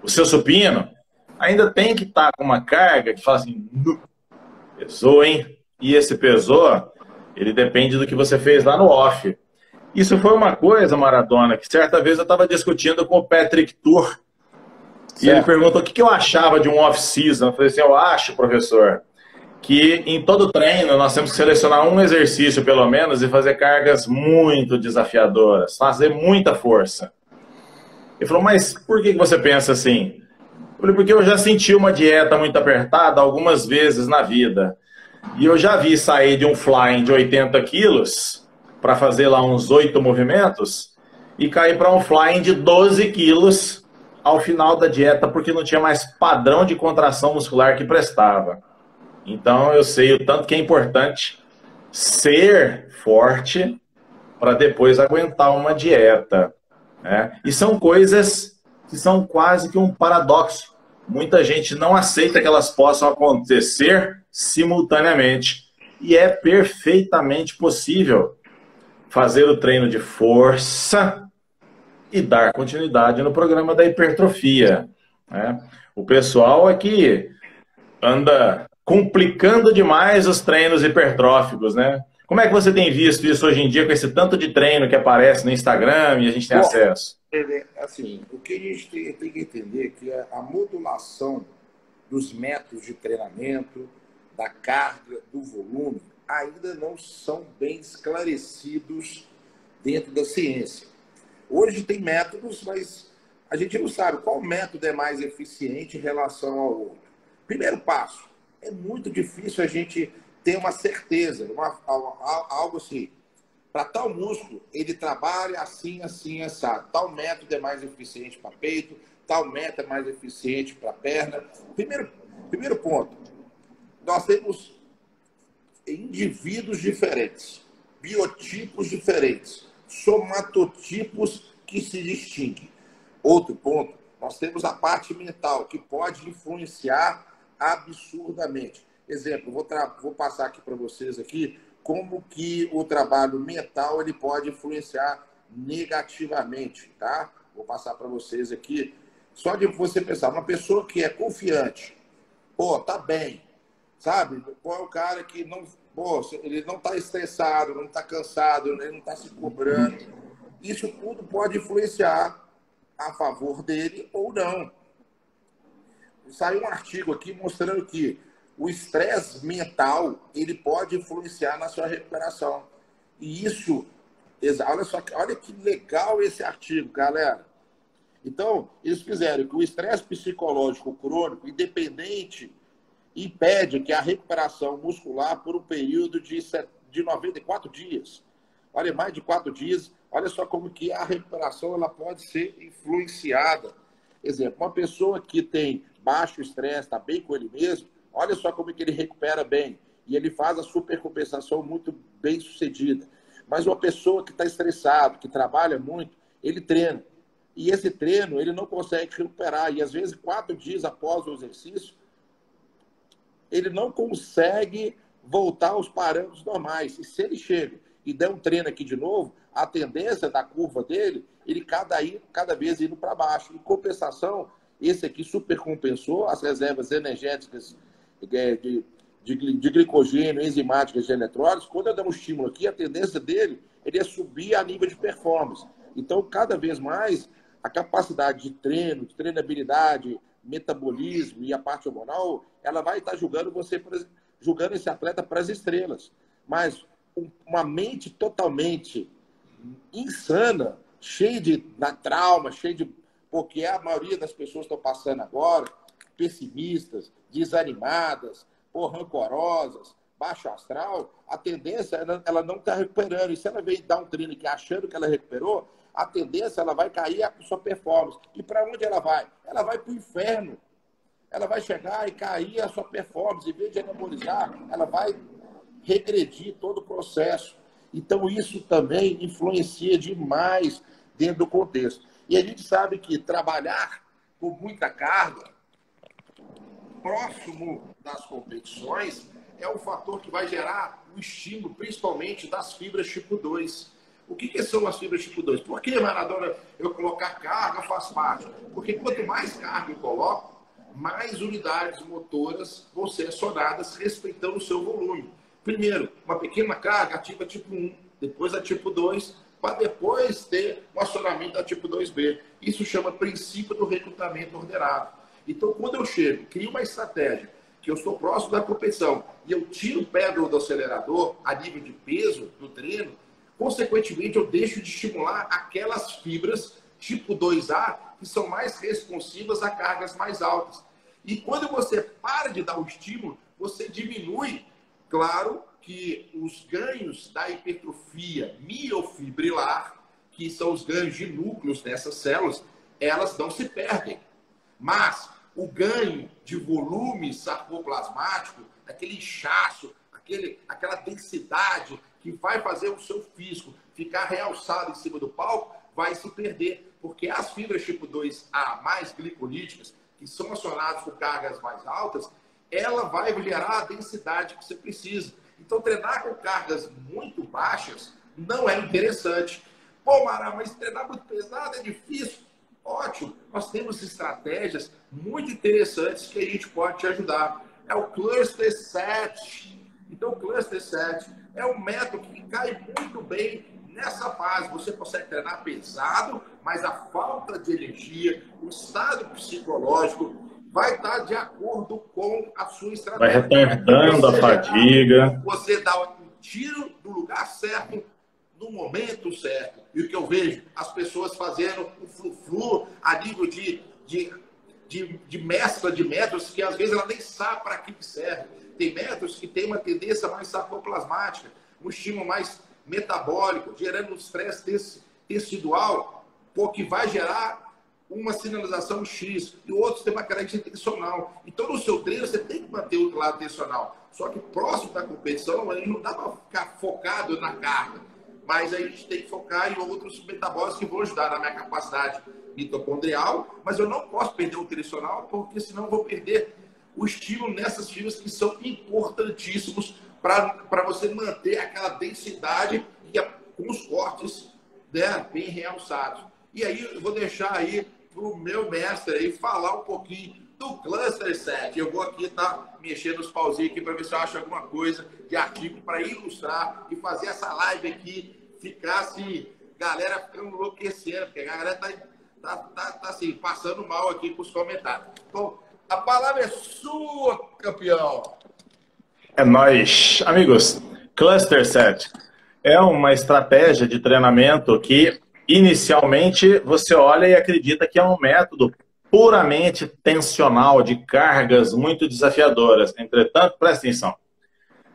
O seu supino ainda tem que estar com uma carga que fala assim, pesou, hein? E esse pesou, ele depende do que você fez lá no off. Isso foi uma coisa, Maradona, que certa vez eu estava discutindo com o Patrick Tuor. E ele perguntou o que eu achava de um off-season. Eu falei assim, eu acho, professor, que em todo treino nós temos que selecionar um exercício, pelo menos, e fazer cargas muito desafiadoras, fazer muita força. Ele falou, mas por que você pensa assim? Eu falei, porque eu já senti uma dieta muito apertada algumas vezes na vida. E eu já vi sair de um flying de 80 quilos para fazer lá uns 8 movimentos e cair para um flying de 12 quilos ao final da dieta, porque não tinha mais padrão de contração muscular que prestava. Então eu sei o tanto que é importante ser forte para depois aguentar uma dieta, né? E são coisas que são quase que um paradoxo. Muita gente não aceita que elas possam acontecer simultaneamente. E é perfeitamente possível fazer o treino de força e dar continuidade no programa da hipertrofia, né? O pessoal é que anda complicando demais os treinos hipertróficos, né? Como é que você tem visto isso hoje em dia com esse tanto de treino que aparece no Instagram e a gente tem acesso? Assim, o que a gente tem que entender é que a modulação dos métodos de treinamento, da carga, do volume, ainda não são bem esclarecidos dentro da ciência. Hoje tem métodos, mas a gente não sabe qual método é mais eficiente em relação ao outro. Primeiro passo, é muito difícil a gente ter uma certeza, algo assim, para tal músculo, ele trabalha assim, assim, assado. Tal método é mais eficiente para peito, tal método é mais eficiente para perna. Primeiro ponto, nós temos indivíduos diferentes, biotipos diferentes, somatotipos que se distinguem. Outro ponto, nós temos a parte mental, que pode influenciar absurdamente. Exemplo, vou passar aqui para vocês aqui como que o trabalho mental ele pode influenciar negativamente, tá? Vou passar para vocês aqui. Só de você pensar, uma pessoa que é confiante, pô, tá bem, sabe? Qual é o cara que pô, ele não está estressado, não está cansado, ele não está se cobrando. Isso tudo pode influenciar a favor dele ou não. Saiu um artigo aqui mostrando que o estresse mental ele pode influenciar na sua recuperação. E isso, olha só, olha que legal esse artigo, galera. Então, eles fizeram que o estresse psicológico crônico, independente, impede que a recuperação muscular por um período de 94 dias. Olha, mais de 4 dias. Olha só como que a recuperação ela pode ser influenciada. Exemplo, uma pessoa que tem baixo estresse, está bem com ele mesmo, olha só como que ele recupera bem. E ele faz a supercompensação muito bem sucedida. Mas uma pessoa que está estressado, que trabalha muito, ele treina. E esse treino, ele não consegue recuperar. E às vezes, 4 dias após o exercício, ele não consegue voltar aos parâmetros normais. E se ele chega e der um treino aqui de novo, a tendência da curva dele, ele cada vez indo para baixo. Em compensação, esse aqui supercompensou as reservas energéticas de glicogênio, enzimáticas de eletrólitos. Quando eu der um estímulo aqui, a tendência dele ele é subir a nível de performance. Então, cada vez mais, a capacidade de treino, de treinabilidade, metabolismo e a parte hormonal, ela vai estar julgando esse atleta para as estrelas. Mas uma mente totalmente insana, cheia de trauma, porque a maioria das pessoas estão passando agora, pessimistas, desanimadas, rancorosas, baixo astral, a tendência ela não está recuperando. E se ela veio dar um treino que achando que ela recuperou, a tendência ela vai cair a sua performance. E para onde ela vai? Ela vai para o inferno. Ela vai chegar e cair a sua performance. Em vez de anabolizar, ela vai regredir todo o processo. Então, isso também influencia demais dentro do contexto. E a gente sabe que trabalhar com muita carga, próximo das competições, é um fator que vai gerar o estímulo, principalmente das fibras tipo 2. O que são as fibras tipo 2? Por que, Maradona, eu colocar carga faz parte? Porque quanto mais carga eu coloco, mais unidades motoras vão ser acionadas respeitando o seu volume. Primeiro, uma pequena carga ativa tipo 1, depois a tipo 2, para depois ter o acionamento da tipo 2B. Isso chama princípio do recrutamento ordenado. Então, quando eu chego, crio uma estratégia, que eu estou próximo da competição, e eu tiro o pé do acelerador a nível de peso do treino, consequentemente, eu deixo de estimular aquelas fibras tipo 2A que são mais responsivas a cargas mais altas. E quando você para de dar o estímulo, você diminui, claro, que os ganhos da hipertrofia miofibrilar, que são os ganhos de núcleos dessas células, elas não se perdem. Mas o ganho de volume sarcoplasmático, aquele inchaço, aquela densidade que vai fazer o seu físico ficar realçado em cima do palco, vai se perder. Porque as fibras tipo 2A mais glicolíticas, que são acionadas com cargas mais altas, ela vai gerar a densidade que você precisa. Então, treinar com cargas muito baixas não é interessante. Pô, Mara, mas treinar muito pesado é difícil. Ótimo, nós temos estratégias muito interessantes que a gente pode te ajudar. É o Cluster 7. Então, o Cluster 7 é um método que cai muito bem nessa fase. Você consegue treinar pesado, mas a falta de energia, o estado psicológico vai estar de acordo com a sua estratégia. Vai retardando a fadiga. Você dá um tiro do lugar certo, no momento certo. E o que eu vejo, as pessoas fazendo o flu-flu a nível de mescla de métodos que às vezes ela nem sabe para que serve. Tem métodos que têm uma tendência mais sarcoplasmática, um estímulo mais metabólico, gerando um estresse tecidual, que vai gerar uma sinalização X, e o outro tem uma característica tensional. Então, no seu treino, você tem que manter o lado tensional. Só que próximo da competição, a gente não dá para ficar focado na carga, mas a gente tem que focar em outros metabólicos que vão ajudar na minha capacidade mitocondrial, mas eu não posso perder o tensional, porque senão eu vou perder o estímulo nessas fibras que são importantíssimos para você manter aquela densidade e com os cortes, né, bem realçados. E aí eu vou deixar aí para o meu mestre aí falar um pouquinho do Cluster Set. Eu vou aqui estar mexendo os pauzinhos aqui para ver se eu acho alguma coisa de artigo para ilustrar e fazer essa live aqui ficar assim, galera ficando enlouquecendo, porque a galera tá assim, passando mal aqui com os comentários. Então, a palavra é sua, campeão. É nóis. Amigos, Cluster Set é uma estratégia de treinamento que, inicialmente, você olha e acredita que é um método puramente tensional, de cargas muito desafiadoras. Entretanto, presta atenção.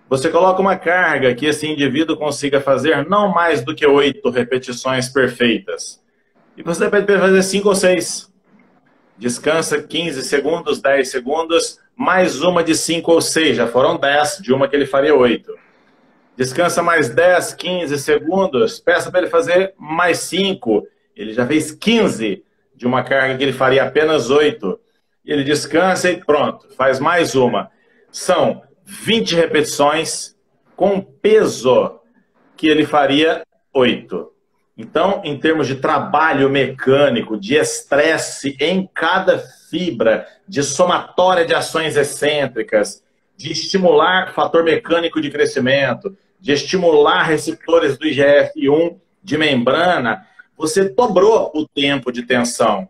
Você coloca uma carga que esse indivíduo consiga fazer não mais do que 8 repetições perfeitas. E você pode fazer 5 ou 6. Descansa 15 segundos, 10 segundos, mais uma de 5 ou 6. Já foram 10, de uma que ele faria 8. Descansa mais 10, 15 segundos, peça para ele fazer mais 5. Ele já fez 15 de uma carga que ele faria apenas 8. Ele descansa e pronto, faz mais uma. São 20 repetições com peso que ele faria 8. Então, em termos de trabalho mecânico, de estresse em cada fibra, de somatória de ações excêntricas, de estimular fator mecânico de crescimento, de estimular receptores do IGF-1 de membrana, você dobrou o tempo de tensão.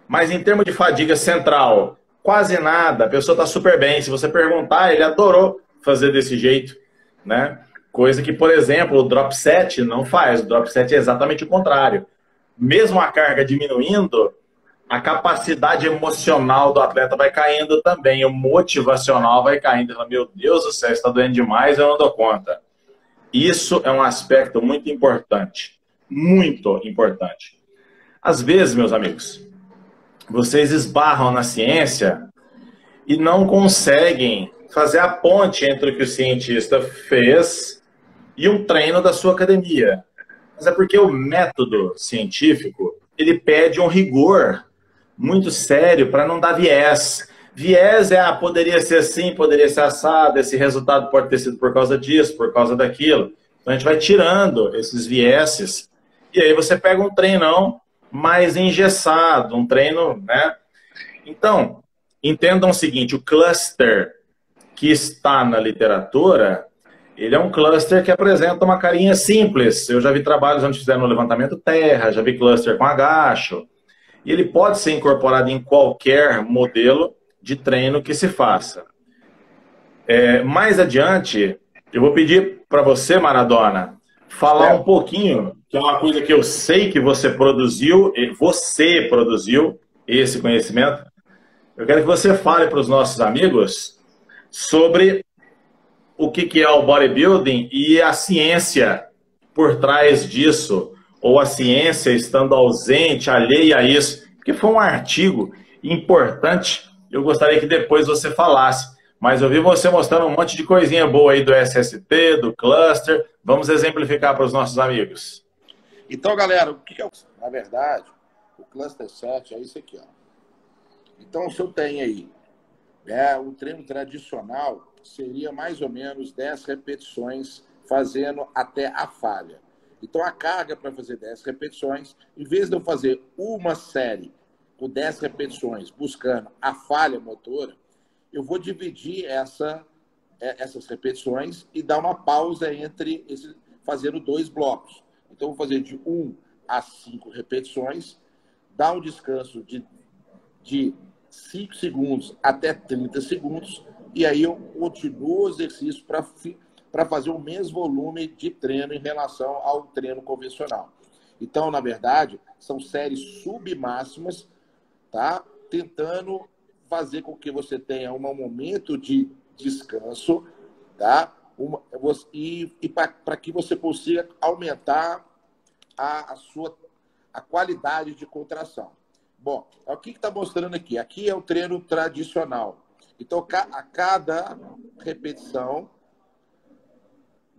Mas em termos de fadiga central, quase nada, a pessoa está super bem. Se você perguntar, ele adorou fazer desse jeito, né? Coisa que, por exemplo, o drop set não faz. O drop set é exatamente o contrário. Mesmo a carga diminuindo, a capacidade emocional do atleta vai caindo também. O motivacional vai caindo. Fala, meu Deus do céu, está doendo demais, eu não dou conta. Isso é um aspecto muito importante. Muito importante. Às vezes, meus amigos, vocês esbarram na ciência e não conseguem fazer a ponte entre o que o cientista fez e um treino da sua academia. Mas é porque o método científico, ele pede um rigor muito sério para não dar viés. Viés é, poderia ser assim, poderia ser assado, esse resultado pode ter sido por causa disso, por causa daquilo. Então a gente vai tirando esses vieses e aí você pega um treinão mais engessado, um treino, né? Então, entendam o seguinte, o cluster que está na literatura, ele é um cluster que apresenta uma carinha simples. Eu já vi trabalhos onde fizeram no levantamento terra, já vi cluster com agacho. E ele pode ser incorporado em qualquer modelo de treino que se faça. Mais adiante, eu vou pedir para você, Maradona, falar um pouquinho, que é uma coisa que eu sei que você produziu esse conhecimento. Eu quero que você fale para os nossos amigos sobre o que é o bodybuilding e a ciência por trás disso, ou a ciência estando ausente, alheia a isso, porque foi um artigo importante, eu gostaria que depois você falasse, mas eu vi você mostrando um monte de coisinha boa aí do SST, do cluster, vamos exemplificar para os nossos amigos. Então, galera, o que é o... Na verdade, o Cluster Set é isso aqui, ó. Então, se eu tenho aí, o treino tradicional seria mais ou menos 10 repetições fazendo até a falha. Então, a carga para fazer 10 repetições, em vez de eu fazer uma série com 10 repetições buscando a falha motora, eu vou dividir essas repetições e dar uma pausa entre fazendo 2 blocos. Então, eu vou fazer de 1 a 5 repetições, dar um descanso de 5 segundos até 30 segundos, e aí eu continuo o exercício para fazer o mesmo volume de treino em relação ao treino convencional. Então, na verdade, são séries submáximas, tá? Tentando fazer com que você tenha um momento de descanso, tá? E para que você consiga aumentar a qualidade de contração. Bom, o que está mostrando aqui? Aqui é o treino tradicional. Então, a cada repetição,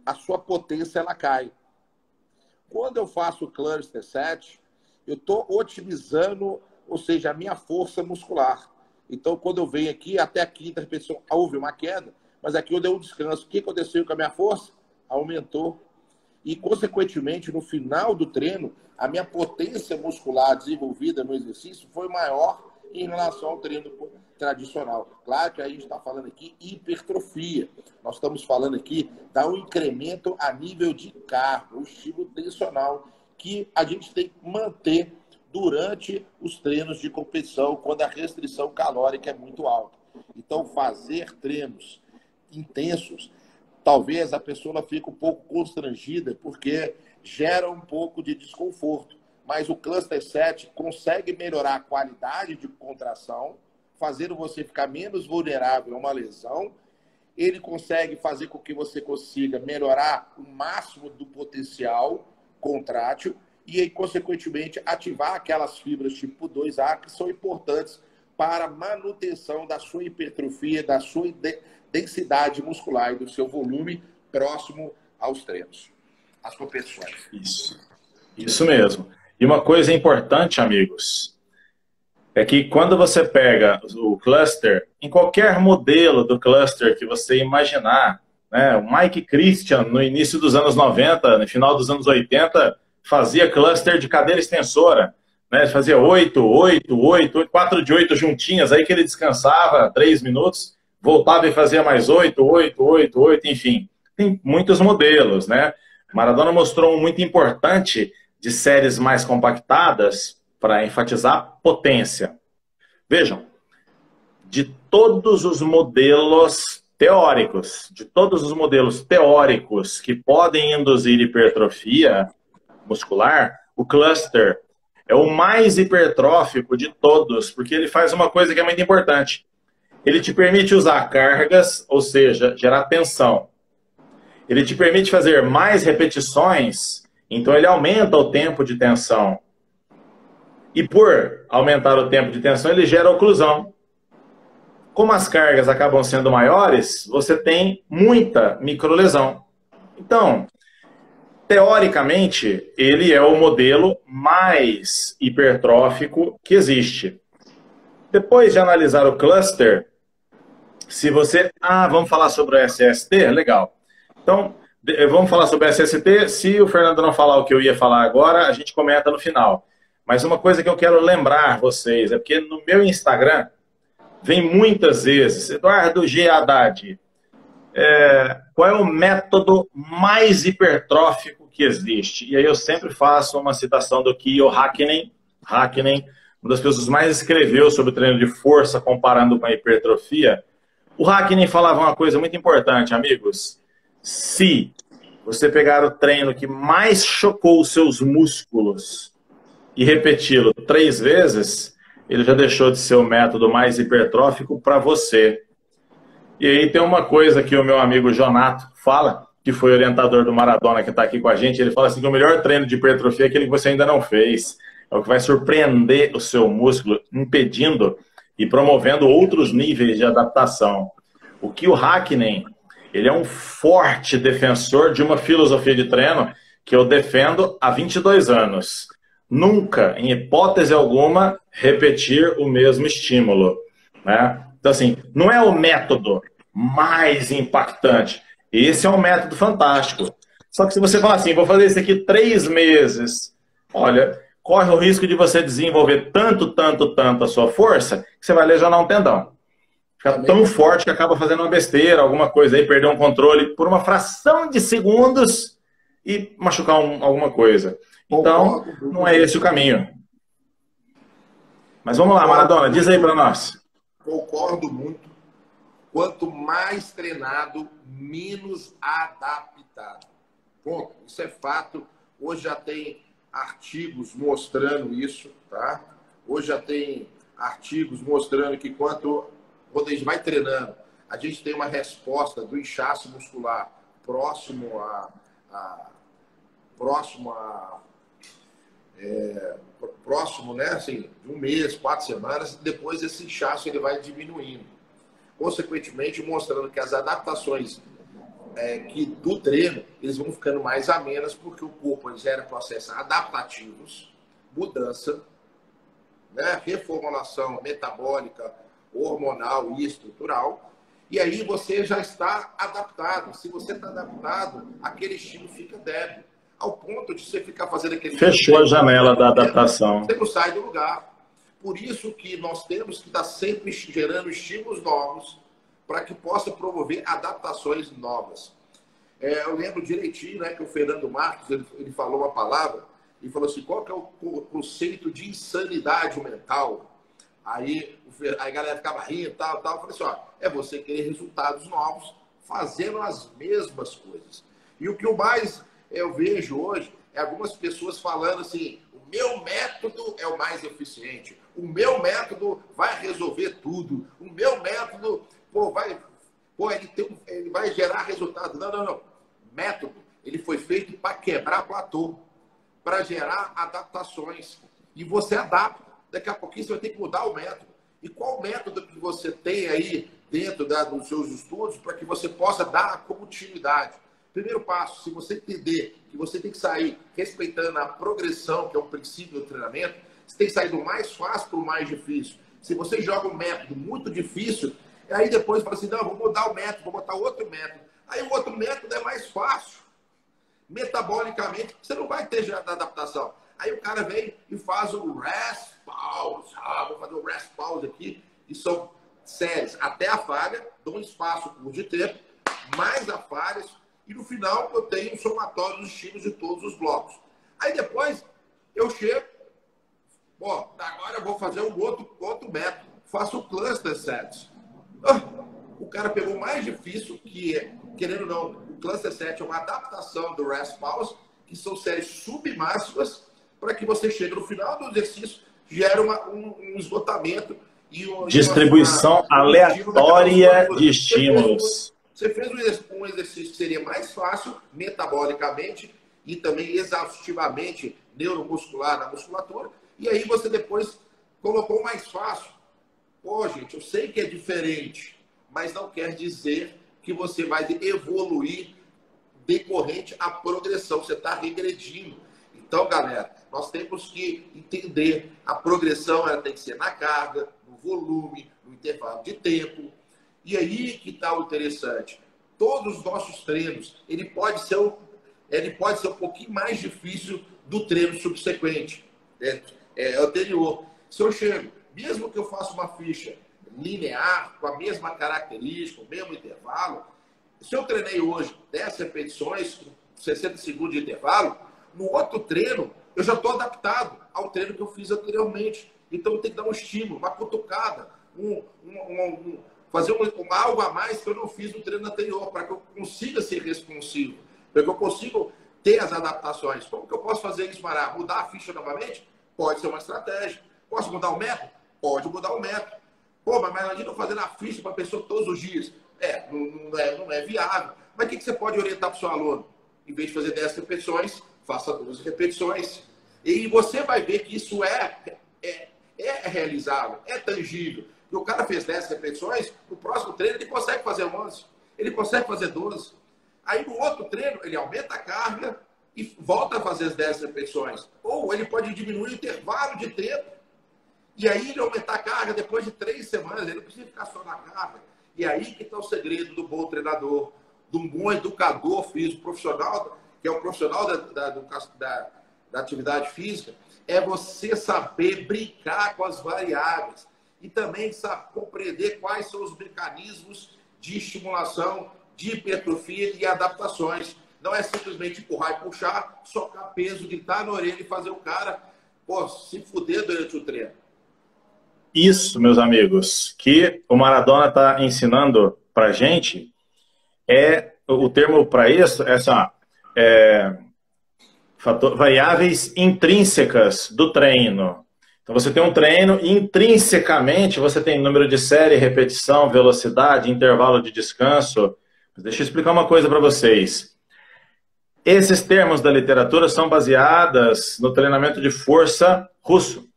a sua potência ela cai. Quando eu faço o Cluster Set, eu estou otimizando, ou seja, a minha força muscular. Então, quando eu venho aqui, até a quinta repetição, houve uma queda, mas aqui eu dei um descanso. O que aconteceu com a minha força? Aumentou. E, consequentemente, no final do treino, a minha potência muscular desenvolvida no exercício foi maior em relação ao treino tradicional. Claro que a gente está falando aqui hipertrofia. Nós estamos falando aqui de um incremento a nível de carga, o estímulo tensional, que a gente tem que manter durante os treinos de competição, quando a restrição calórica é muito alta. Então, fazer treinos intensos, talvez a pessoa fique um pouco constrangida, porque gera um pouco de desconforto. Mas o Cluster 7 consegue melhorar a qualidade de contração, fazendo você ficar menos vulnerável a uma lesão. Ele consegue fazer com que você consiga melhorar o máximo do potencial contrátil e, aí, consequentemente, ativar aquelas fibras tipo 2A que são importantes para a manutenção da sua hipertrofia, da sua densidade muscular e do seu volume próximo aos treinos, às competições. Isso mesmo. E uma coisa importante, amigos, é que quando você pega o cluster, em qualquer modelo do cluster que você imaginar, né, o Mike Christian, no início dos anos 90, no final dos anos 80, fazia cluster de cadeira extensora, né, fazia 8, 8, 8, 4 de 8 juntinhas, aí que ele descansava 3 minutos, voltava e fazia mais 8, 8, 8, 8, enfim. Tem muitos modelos, né? Maradona mostrou um muito importante de séries mais compactadas para enfatizar potência. Vejam, de todos os modelos teóricos, que podem induzir hipertrofia muscular, o cluster é o mais hipertrófico de todos, porque ele faz uma coisa que é muito importante. Ele te permite usar cargas, ou seja, gerar tensão. Ele te permite fazer mais repetições, então ele aumenta o tempo de tensão. E por aumentar o tempo de tensão, ele gera oclusão. Como as cargas acabam sendo maiores, você tem muita microlesão. Então, teoricamente, ele é o modelo mais hipertrófico que existe. Depois de analisar o cluster, se você... vamos falar sobre o SST? Legal. Então, vamos falar sobre o SST. Se o Fernando não falar o que eu ia falar agora, a gente comenta no final. Mas uma coisa que eu quero lembrar vocês é porque no meu Instagram vem muitas vezes, Eduardo G. Haddad, qual é o método mais hipertrófico que existe? E aí eu sempre faço uma citação do Kyo Hakkinen, uma das pessoas que mais escreveu sobre o treino de força comparando com a hipertrofia. O Hakkinen falava uma coisa muito importante, amigos. Se você pegar o treino que mais chocou os seus músculos e repeti-lo 3 vezes, ele já deixou de ser o método mais hipertrófico para você. E aí tem uma coisa que o meu amigo Jonato fala, que foi orientador do Maradona, que está aqui com a gente, ele fala assim que o melhor treino de hipertrofia é aquele que você ainda não fez. É o que vai surpreender o seu músculo, impedindo e promovendo outros níveis de adaptação. O Kyo Hakkinen, ele é um forte defensor de uma filosofia de treino que eu defendo há 22 anos. Nunca, em hipótese alguma, repetir o mesmo estímulo, né? Então, assim, não é o método mais impactante. Esse é um método fantástico. Só que se você falar assim, vou fazer isso aqui 3 meses, olha, corre o risco de você desenvolver tanto a sua força, que você vai lesionar um tendão. Fica tão forte que acaba fazendo uma besteira, alguma coisa aí, perder um controle por uma fração de segundos e machucar alguma coisa. Então, não é esse o caminho. Mas vamos lá, Maradona, diz aí para nós. Concordo muito. Quanto mais treinado, menos adaptado. Ponto. Isso é fato. Hoje já tem artigos mostrando isso, tá? Hoje já tem artigos mostrando que quando a gente vai treinando, a gente tem uma resposta do inchaço muscular próximo, né, assim, de 1 mês, 4 semanas, depois esse inchaço ele vai diminuindo. Consequentemente, mostrando que as adaptações do treino, eles vão ficando mais amenas, porque o corpo gera processos adaptativos, mudança, né, reformulação metabólica, hormonal e estrutural, e aí você já está adaptado. Se você está adaptado, aquele estímulo fica débil, ao ponto de você ficar fazendo aquele... Fechou a janela da adaptação. Você não sai do lugar. Por isso que nós temos que estar sempre gerando estímulos novos para que possa promover adaptações novas. Eu lembro direitinho, né, que o Fernando Marques, ele falou uma palavra, e falou assim, qual que é o conceito de insanidade mental? Aí a galera ficava rindo, tal. Eu falei assim, ó, é você querer resultados novos, fazendo as mesmas coisas. E o que eu vejo hoje é algumas pessoas falando assim, o meu método é o mais eficiente, o meu método vai resolver tudo, o meu método, ele vai gerar resultado. Não. Método, ele foi feito para quebrar platô, para gerar adaptações. E você adapta. Daqui a pouquinho você vai ter que mudar o método. E qual método que você tem aí dentro dos seus estudos para que você possa dar continuidade? Primeiro passo, se você entender que você tem que sair respeitando a progressão, que é o princípio do treinamento, você tem que sair do mais fácil para o mais difícil. Se você joga um método muito difícil, aí depois fala assim, não, vou mudar o método, vou botar outro método. Aí o outro método é mais fácil. Metabolicamente, você não vai ter adaptação. Aí o cara vem e faz o rest pause. Vou fazer o rest pause aqui. E são séries até a falha, dou um espaço curto de tempo, mais a falhas, e no final eu tenho um somatório dos estímulos de todos os blocos. Aí depois eu chego, agora eu vou fazer um outro método. Faço o cluster sets. O cara pegou o mais difícil, que é, querendo ou não, o cluster set é uma adaptação do rest pause, que são séries submáximas, para que você chegue no final do exercício, gere um esgotamento e distribuição aleatória de estímulos. Você fez um exercício que seria mais fácil, metabolicamente, e também exaustivamente neuromuscular na musculatura, e aí você depois colocou o mais fácil. Gente, eu sei que é diferente, mas não quer dizer que você vai evoluir decorrente à progressão. Você está regredindo. Então, galera, nós temos que entender a progressão, ela tem que ser na carga, no volume, no intervalo de tempo. E aí que está o interessante. Todos os nossos treinos, ele pode ser um pouquinho mais difícil do treino subsequente, anterior. Se eu chego, mesmo que eu faça uma ficha linear, com a mesma característica, o mesmo intervalo, se eu treinei hoje 10 repetições, com 60 segundos de intervalo, no outro treino, eu já estou adaptado ao treino que eu fiz anteriormente. Então, eu tenho que dar um estímulo, uma cutucada, fazer algo a mais que eu não fiz no treino anterior, para que eu consiga ser responsivo, para que eu consiga ter as adaptações. Como que eu posso fazer isso, Mará? Mudar a ficha novamente? Pode ser uma estratégia. Posso mudar o método? Pode mudar o método. Mas imagina eu fazendo a ficha para a pessoa todos os dias. Não é viável. Mas o que você pode orientar para o seu aluno? Em vez de fazer 10 repetições, faça 12 repetições. E você vai ver que isso é realizável, é tangível. E o cara fez 10 repetições, no próximo treino ele consegue fazer 11, ele consegue fazer 12. Aí no outro treino ele aumenta a carga e volta a fazer as 10 repetições. Ou ele pode diminuir o intervalo de tempo. E aí ele aumentar a carga depois de 3 semanas, ele não precisa ficar só na carga. E aí que está o segredo do bom treinador, de um bom educador físico profissional, que é o profissional da atividade física, é você saber brincar com as variáveis e também saber compreender quais são os mecanismos de estimulação, de hipertrofia e adaptações. Não é simplesmente empurrar e puxar, socar peso, gritar na orelha e fazer o cara se fuder durante o treino. Isso, meus amigos, que o Maradona está ensinando para gente, o termo para isso variáveis intrínsecas do treino. Então você tem um treino e intrinsecamente você tem número de série, repetição, velocidade, intervalo de descanso. Deixa eu explicar uma coisa para vocês. Esses termos da literatura são baseados no treinamento de força russo,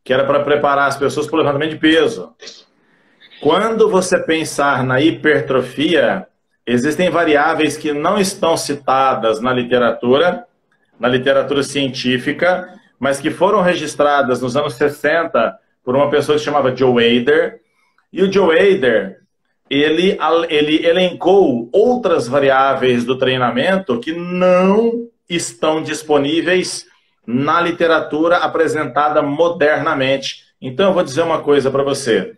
que era para preparar as pessoas para o levantamento de peso. Quando você pensar na hipertrofia, existem variáveis que não estão citadas na literatura científica, mas que foram registradas nos anos 60 por uma pessoa que se chamava Joe Hader. E o Joe Hader, ele elencou outras variáveis do treinamento que não estão disponíveis na literatura apresentada modernamente. Então eu vou dizer uma coisa para você.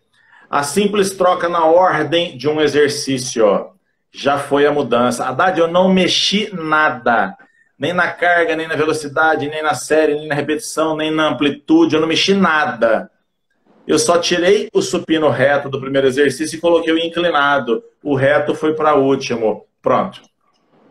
A simples troca na ordem de um exercício, ó, já foi a mudança. Haddad, eu não mexi nada. Nem na carga, nem na velocidade, nem na série, nem na repetição, nem na amplitude. Eu não mexi nada. Eu só tirei o supino reto do primeiro exercício e coloquei o inclinado. O reto foi para o último. Pronto.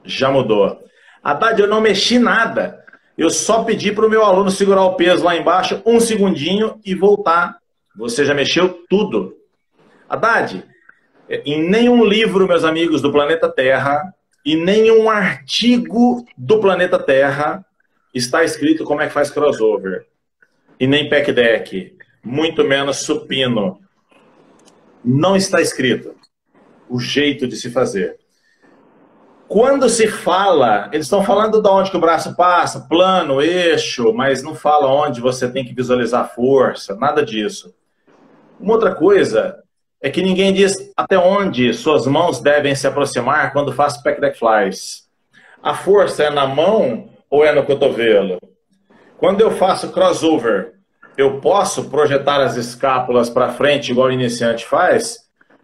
Já mudou. Haddad, eu não mexi nada. Eu só pedi para o meu aluno segurar o peso lá embaixo, 1 segundinho e voltar. Você já mexeu tudo. Haddad, em nenhum livro, meus amigos, do planeta Terra, e nenhum artigo do planeta Terra está escrito como é que faz crossover. E nem pec deck. Muito menos supino. Não está escrito o jeito de se fazer. Quando se fala, eles estão falando de onde que o braço passa, plano, eixo, mas não fala onde você tem que visualizar a força, nada disso. Uma outra coisa é que ninguém diz até onde suas mãos devem se aproximar quando faz pec deck flies. A força é na mão ou é no cotovelo? Quando eu faço crossover, eu posso projetar as escápulas para frente igual o iniciante faz?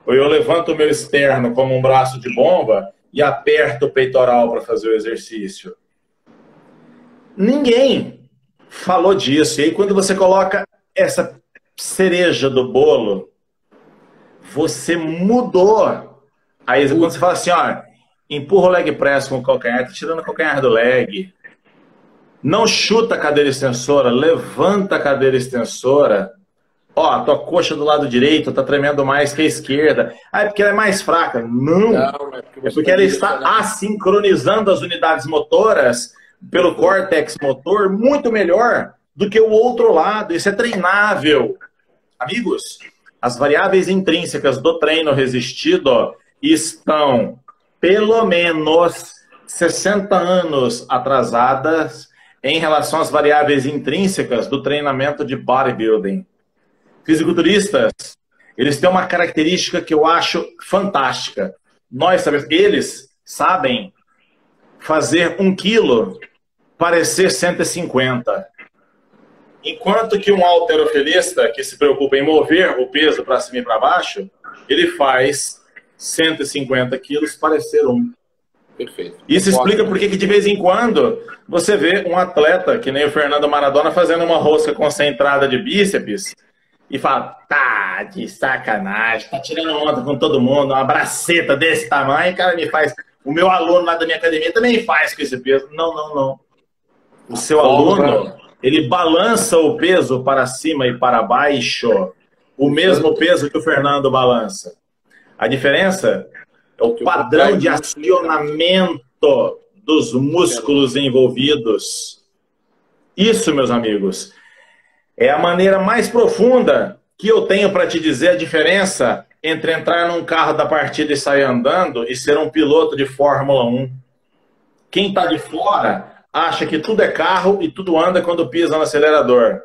Ou eu levanto o meu externo como um braço de bomba e aperto o peitoral para fazer o exercício? Ninguém falou disso. E aí quando você coloca essa cereja do bolo, você mudou. Aí quando você fala assim, ó, empurra o leg press com o calcanhar, tá tirando o calcanhar do leg. Não chuta a cadeira extensora, levanta a cadeira extensora. Ó, a tua coxa do lado direito tá tremendo mais que a esquerda. Ah, é porque ela é mais fraca. Não, é porque ela está assincronizando as unidades motoras pelo córtex motor muito melhor do que o outro lado. Isso é treinável. Amigos, as variáveis intrínsecas do treino resistido estão pelo menos 60 anos atrasadas em relação às variáveis intrínsecas do treinamento de bodybuilding. Fisiculturistas, eles têm uma característica que eu acho fantástica. Eles sabem fazer 1 quilo parecer 150. Enquanto que um halterofilista, que se preocupa em mover o peso para cima e para baixo, ele faz 150 quilos parecer 1. Perfeito. Isso explica por que de vez em quando você vê um atleta, que nem o Fernando Maradona, fazendo uma rosca concentrada de bíceps e fala, tá de sacanagem, tá tirando onda com todo mundo, uma braceta desse tamanho, cara, me faz... O meu aluno lá da minha academia também faz com esse peso. Não, não, não. O seu aluno, ele balança o peso para cima e para baixo, o mesmo peso que o Fernando balança. A diferença é o padrão de acionamento dos músculos envolvidos. Isso, meus amigos, é a maneira mais profunda que eu tenho para te dizer a diferença entre entrar num carro da partida e sair andando e ser um piloto de Fórmula 1. Quem está de fora acha que tudo é carro e tudo anda quando pisa no acelerador.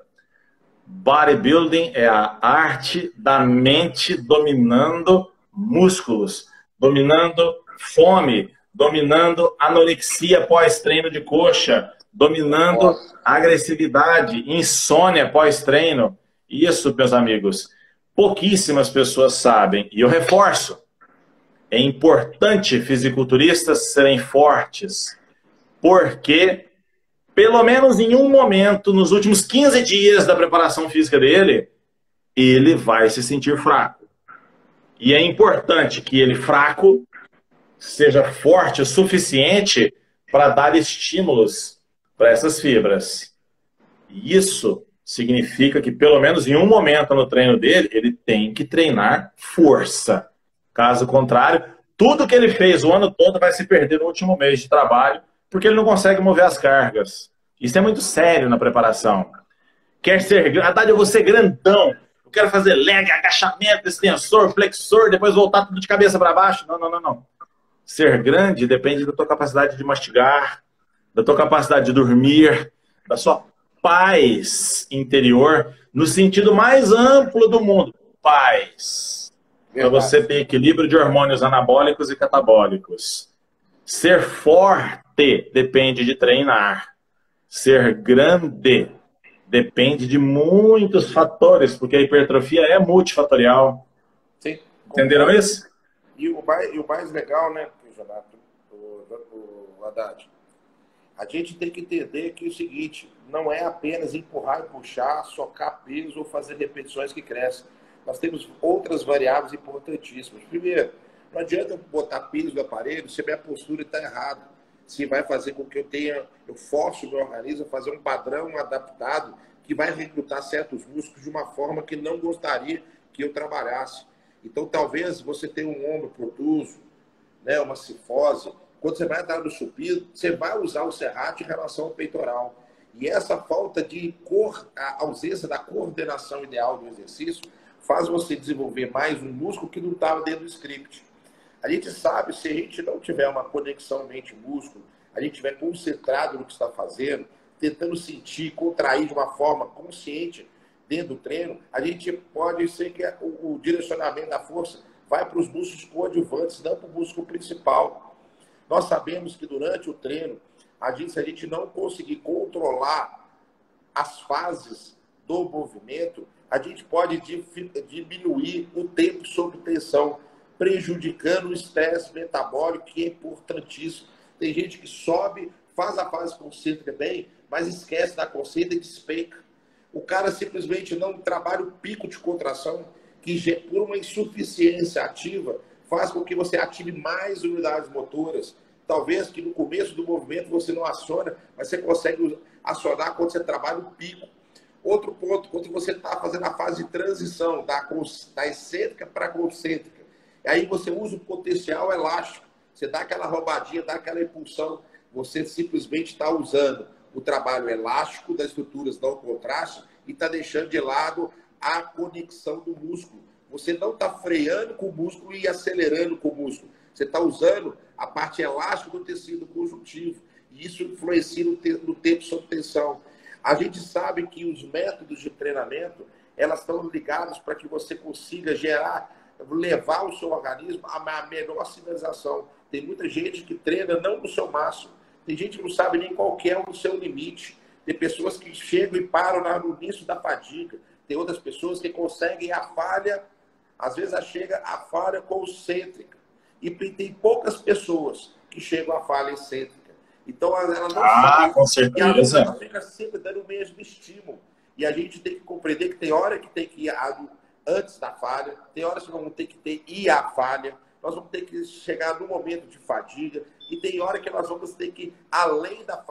Bodybuilding é a arte da mente dominando músculos, dominando fome, dominando anorexia pós-treino de coxa, dominando agressividade, insônia pós-treino. Isso, meus amigos, pouquíssimas pessoas sabem. E eu reforço, é importante fisiculturistas serem fortes, porque pelo menos em um momento, nos últimos 15 dias da preparação física dele, ele vai se sentir fraco. E é importante que ele, fraco, seja forte o suficiente para dar estímulos para essas fibras. E isso significa que, pelo menos em um momento no treino dele, ele tem que treinar força. Caso contrário, tudo que ele fez o ano todo vai se perder no último mês de trabalho, porque ele não consegue mover as cargas. Isso é muito sério na preparação. Quer ser... Haddad, eu vou ser grandão. Eu quero fazer leg, agachamento, extensor, flexor, depois voltar tudo de cabeça para baixo. Não, não, não, não. Ser grande depende da tua capacidade de mastigar, da tua capacidade de dormir, da sua paz interior, no sentido mais amplo do mundo. Paz. Para você ter equilíbrio de hormônios anabólicos e catabólicos. Ser forte depende de treinar. Ser grande Depende de muitos fatores, porque a hipertrofia é multifatorial. Sim. Entenderam isso? E o mais legal, né, Renato, o Haddad, a gente tem que entender que é o seguinte, não é apenas empurrar e puxar, socar peso ou fazer repetições que crescem. Nós temos outras variáveis importantíssimas. Primeiro, não adianta botar peso no aparelho se a minha postura está errada. Se vai fazer com que eu force o meu organismo a fazer um padrão adaptado que vai recrutar certos músculos de uma forma que não gostaria que eu trabalhasse. Então, talvez você tenha um ombro protuso, né, uma cifose. Quando você vai entrar no supino, você vai usar o serrate em relação ao peitoral. E essa falta de a ausência da coordenação ideal do exercício faz você desenvolver mais um músculo que não estava dentro do script. A gente sabe, se a gente não tiver uma conexão mente-músculo, a gente estiver concentrado no que está fazendo, tentando sentir, contrair de uma forma consciente dentro do treino, a gente pode ser que o direcionamento da força vai para os músculos coadjuvantes, não para o músculo principal. Nós sabemos que durante o treino, se a gente não conseguir controlar as fases do movimento, a gente pode diminuir o tempo sob tensão, prejudicando o estresse metabólico, que é importantíssimo. Tem gente que sobe, faz a fase concêntrica bem, mas esquece da concêntrica e despenca. O cara simplesmente não trabalha o pico de contração, que por uma insuficiência ativa, faz com que você ative mais unidades motoras. Talvez que no começo do movimento você não aciona, mas você consegue acionar quando você trabalha o pico. Outro ponto, quando você está fazendo a fase de transição da excêntrica para a concêntrica, aí você usa o potencial elástico, você dá aquela roubadinha, dá aquela impulsão, você simplesmente está usando o trabalho elástico das estruturas não contraste e está deixando de lado a conexão do músculo. Você não está freando com o músculo e acelerando com o músculo. Você está usando a parte elástica do tecido conjuntivo. E isso influencia no tempo sob tensão. A gente sabe que os métodos de treinamento, elas estão ligadas para que você consiga levar o seu organismo à melhor sinalização. Tem muita gente que treina não no seu máximo. Tem gente que não sabe nem qual que é o seu limite. Tem pessoas que chegam e param no início da fadiga. Tem outras pessoas que conseguem a falha, às vezes chega a falha concêntrica. E tem poucas pessoas que chegam à falha excêntrica. Então, ela não sabe. Com certeza. E ela fica sempre dando o mesmo estímulo. E a gente tem que compreender que tem hora que tem que ir antes da falha, tem horas que nós vamos ter que ir à falha, nós vamos ter que chegar no momento de fadiga, e tem hora que nós vamos ter que ir além da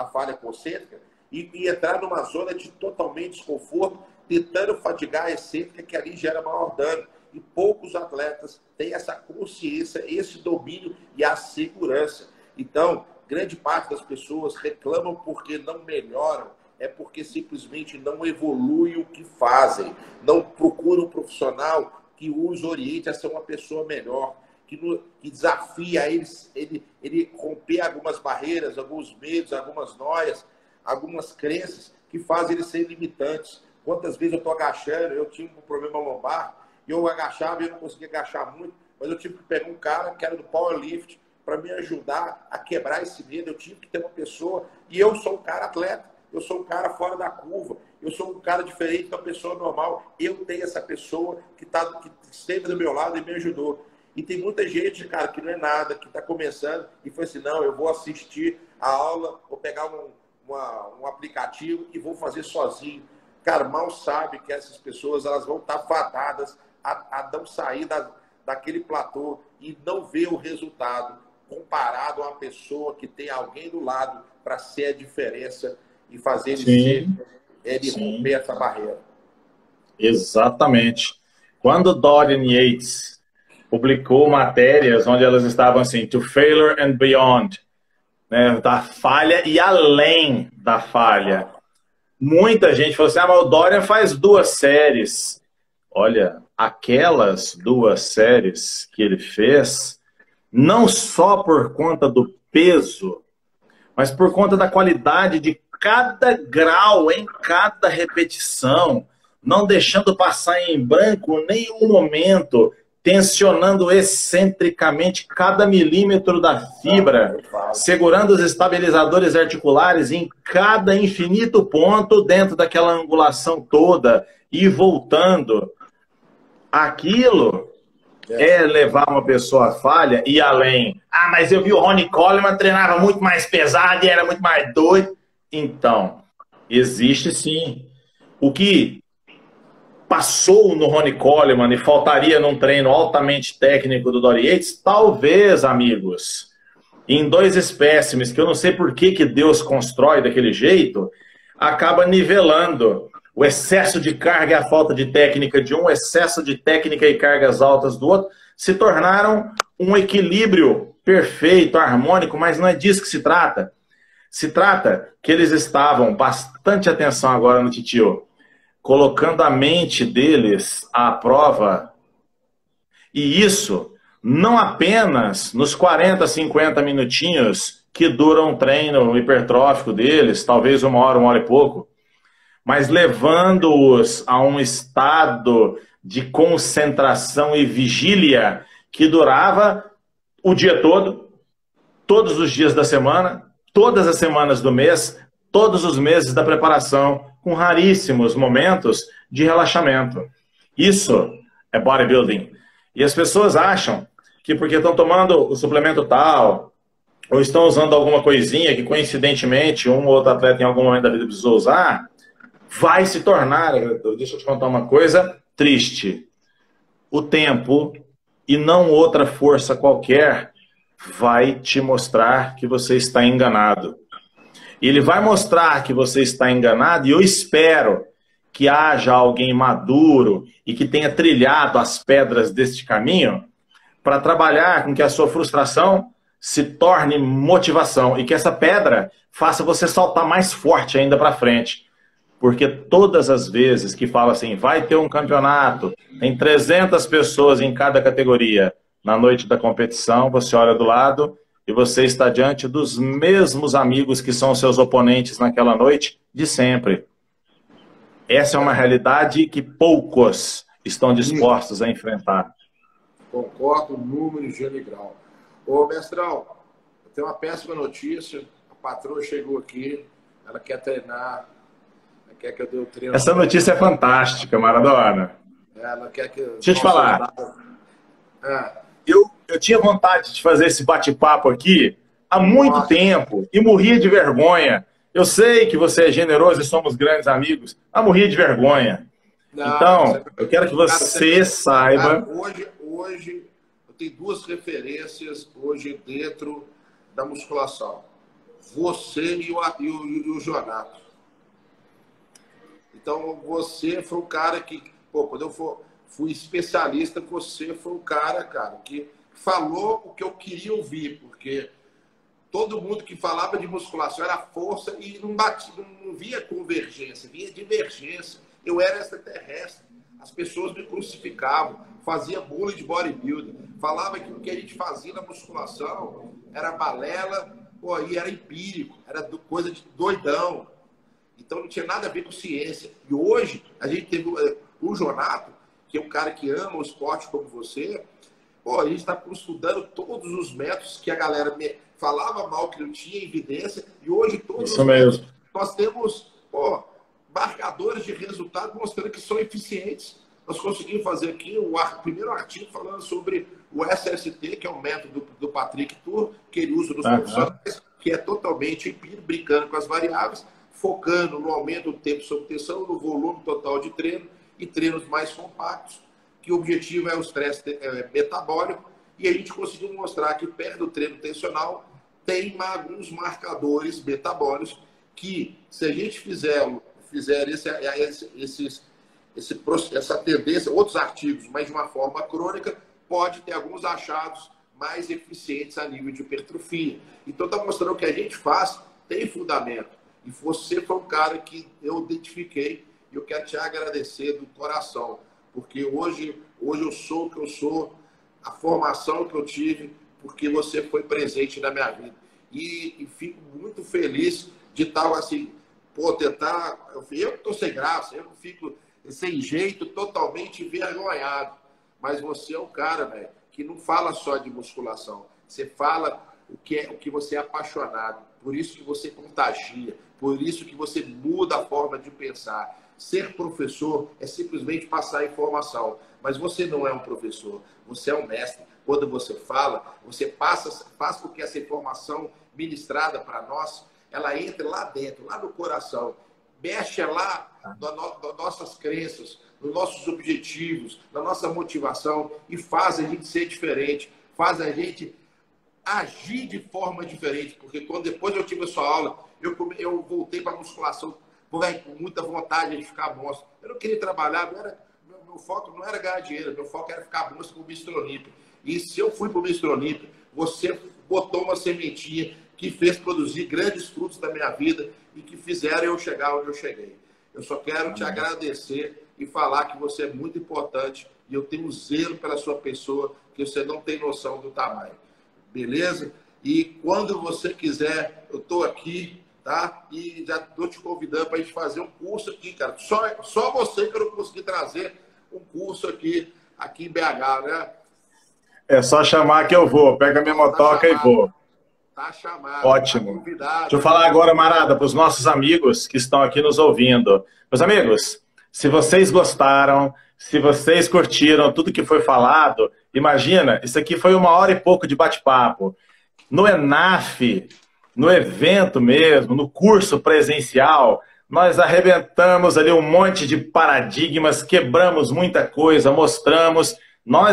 falha concêntrica e entrar numa zona de totalmente desconforto, tentando fadigar a excêntrica, que ali gera maior dano. E poucos atletas têm essa consciência, esse domínio e a segurança. Então, grande parte das pessoas reclamam porque não melhoram, é porque simplesmente não evoluem o que fazem, não procuram um profissional que os oriente a ser uma pessoa melhor, que desafia ele romper algumas barreiras, alguns medos, algumas noias, algumas crenças que fazem ele ser limitantes. Quantas vezes eu estou agachando, eu tinha um problema lombar, e eu agachava e eu não conseguia agachar muito, mas eu tive que pegar um cara que era do powerlift para me ajudar a quebrar esse medo. Eu tive que ter uma pessoa, e eu sou um cara atleta, eu sou um cara fora da curva, eu sou um cara diferente da pessoa normal. Eu tenho essa pessoa que esteve do meu lado e me ajudou. E tem muita gente, cara, que não é nada, que está começando e foi assim, não, eu vou assistir a aula, vou pegar um aplicativo e vou fazer sozinho. Cara, mal sabe que essas pessoas elas vão estar fadadas a não sair daquele platô e não ver o resultado comparado a uma pessoa que tem alguém do lado para ser a diferença e fazer ele romper essa barreira. Exatamente. Quando Dorian Yates publicou matérias onde elas estavam assim, to failure and beyond, né, da falha e além da falha, muita gente falou assim, mas o Dorian faz 2 séries. Olha, aquelas 2 séries que ele fez, não só por conta do peso, mas por conta da qualidade de cada grau em cada repetição, não deixando passar em branco nenhum momento, tensionando excentricamente cada milímetro da fibra, segurando os estabilizadores articulares em cada infinito ponto dentro daquela angulação toda e voltando. Aquilo é levar uma pessoa à falha e além. Ah, mas eu vi o Ronnie Coleman treinava muito mais pesado e era muito mais doido. Então, existe sim. O que passou no Ronnie Coleman e faltaria num treino altamente técnico do Dorian Yates, talvez, amigos, em 2 espécimes, que eu não sei por que Deus constrói daquele jeito, acaba nivelando o excesso de carga e a falta de técnica de um, o excesso de técnica e cargas altas do outro, se tornaram um equilíbrio perfeito, harmônico, mas não é disso que se trata. Se trata que eles estavam, bastante atenção agora no titio, colocando a mente deles à prova. E isso não apenas nos 40, 50 minutinhos que dura um treino hipertrófico deles, talvez 1 hora e pouco, mas levando-os a um estado de concentração e vigília que durava o dia todo, todos os dias da semana, todas as semanas do mês, todos os meses da preparação, com raríssimos momentos de relaxamento. Isso é bodybuilding. E as pessoas acham que porque estão tomando o suplemento tal, ou estão usando alguma coisinha que coincidentemente um ou outro atleta em algum momento da vida precisou usar, vai se tornar, deixa eu te contar uma coisa triste, o tempo e não outra força qualquer vai te mostrar que você está enganado. Ele vai mostrar que você está enganado e eu espero que haja alguém maduro e que tenha trilhado as pedras deste caminho para trabalhar com que a sua frustração se torne motivação e que essa pedra faça você saltar mais forte ainda para frente. Porque todas as vezes que fala assim, vai ter um campeonato, tem 300 pessoas em cada categoria, na noite da competição, você olha do lado e você está diante dos mesmos amigos que são seus oponentes naquela noite de sempre. Essa é uma realidade que poucos estão dispostos a enfrentar. Concordo, número, gênero e grau. Ô, mestrão, eu tenho uma péssima notícia. A patroa chegou aqui, ela quer treinar, ela quer que eu dê o treino. Essa notícia é fantástica, Maradona. Ela quer que... Deixa eu te falar. Eu tinha vontade de fazer esse bate-papo aqui há muito tempo e morria de vergonha. Eu sei que você é generoso e somos grandes amigos, mas morria de vergonha. Não, então, eu quero que você saiba... Hoje, eu tenho 2 referências hoje dentro da musculação. Você e o Jonato. Então, você foi o cara que... Pô, quando eu fui especialista, você foi o cara, que falou o que eu queria ouvir, porque todo mundo que falava de musculação era força e não via convergência, via divergência. Eu era extraterrestre. As pessoas me crucificavam, fazia bullying de bodybuilder, falava que o que a gente fazia na musculação era balela, pô, e era empírico, era coisa de doidão. Então não tinha nada a ver com ciência. E hoje a gente teve o Jonato, que é um cara que ama o esporte como você. Pô, a gente está estudando todos os métodos que a galera falava mal, que não tinha evidência, e hoje todos Isso mesmo. Nós temos, pô, marcadores de resultado mostrando que são eficientes. Nós conseguimos fazer aqui o primeiro artigo falando sobre o SST, que é um método do Patrick Tuor, que ele usa nos profissionais, que é totalmente empírico, brincando com as variáveis, focando no aumento do tempo sob tensão, no volume total de treino e treinos mais compactos, que o objetivo é o estresse metabólico, e a gente conseguiu mostrar que perto do treino tensional tem alguns marcadores metabólicos que, se a gente fizer essa tendência, outros artigos, mas de uma forma crônica, pode ter alguns achados mais eficientes a nível de hipertrofia. Então está mostrando que o que a gente faz tem fundamento. E você foi um cara que eu identifiquei e eu quero te agradecer do coração, porque hoje eu sou o que eu sou, a formação que eu tive, porque você foi presente na minha vida. E fico muito feliz de estar assim, pô, tentar... Eu estou sem graça, eu fico sem jeito, totalmente envergonhado. mas você é um cara, velho, que não fala só de musculação. Você fala o que você é apaixonado. Por isso que você contagia. Por isso que você muda a forma de pensar. Ser professor é simplesmente passar informação. Mas você não é um professor. Você é um mestre. Quando você fala, você faz com que essa informação ministrada para nós, ela entre lá dentro, lá no coração. Mexe lá nas nossas crenças, nos nossos objetivos, na nossa motivação e faz a gente ser diferente. Faz a gente agir de forma diferente. Porque quando depois eu tive a sua aula, eu voltei para a musculação com muita vontade de ficar monstro. Eu não queria trabalhar, meu foco não era ganhar dinheiro, meu foco era ficar monstro com o Mr. Olímpia. E se eu fui para o Mr. Olímpia, você botou uma sementinha que fez produzir grandes frutos da minha vida e que fizeram eu chegar onde eu cheguei. Eu só quero te agradecer e falar que você é muito importante e eu tenho zelo pela sua pessoa, que você não tem noção do tamanho. Beleza? E quando você quiser, eu estou aqui, tá? E já estou te convidando para a gente fazer um curso aqui, cara. Só você que eu não consegui trazer um curso aqui em BH, né? É só chamar que eu vou. Pega a minha motoca e vou. Tá chamado. Ótimo. Tá convidado. Deixa eu falar agora, Marada, para os nossos amigos que estão aqui nos ouvindo. Meus amigos, se vocês gostaram, se vocês curtiram tudo que foi falado, imagina, isso aqui foi 1h e pouco de bate-papo. No ENAF, no evento mesmo, no curso presencial, nós arrebentamos ali um monte de paradigmas, quebramos muita coisa, mostramos.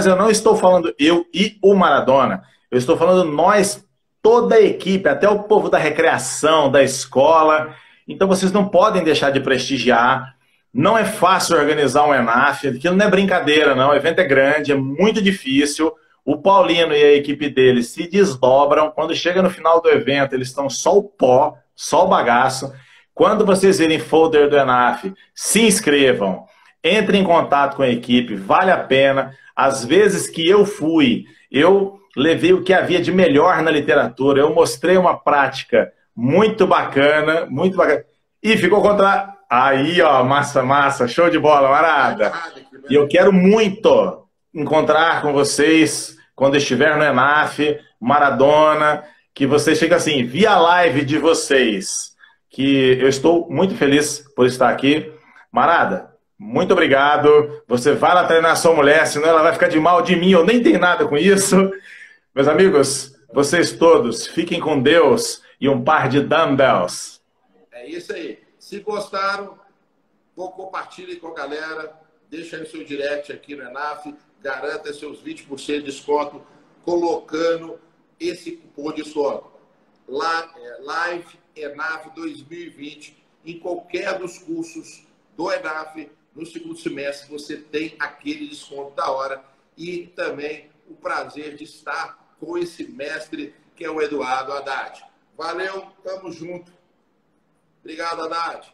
Eu não estou falando eu e o Maradona, eu estou falando nós, toda a equipe, até o povo da recreação, da escola. Então vocês não podem deixar de prestigiar. Não é fácil organizar um ENAF, aquilo não é brincadeira, não. O evento é grande, é muito difícil. O Paulino e a equipe dele se desdobram. Quando chega no final do evento, eles estão só o pó, só o bagaço. Quando vocês virem folder do ENAF, se inscrevam, entrem em contato com a equipe, vale a pena. Às vezes que eu fui, eu levei o que havia de melhor na literatura, eu mostrei uma prática muito bacana, e ficou contra... Aí, ó, massa, show de bola, Marada. E eu quero muito encontrar com vocês quando estiver no ENAF, Maradona, que vocês cheguem assim, via live de vocês, que eu estou muito feliz por estar aqui. Marada, muito obrigado. Você vai lá treinar sua mulher, senão ela vai ficar de mal de mim, eu nem tenho nada com isso. Meus amigos, vocês todos, fiquem com Deus e um par de dumbbells. É isso aí. Se gostaram, compartilhem com a galera, deixa aí o seu direct aqui no ENAF, garanta seus 20% de desconto colocando esse cupom de desconto. Live ENAF 2020, em qualquer dos cursos do ENAF, no segundo semestre, você tem aquele desconto da hora e também o prazer de estar com esse mestre que é o Eduardo Haddad. Valeu, tamo junto. Obrigado, Haddad.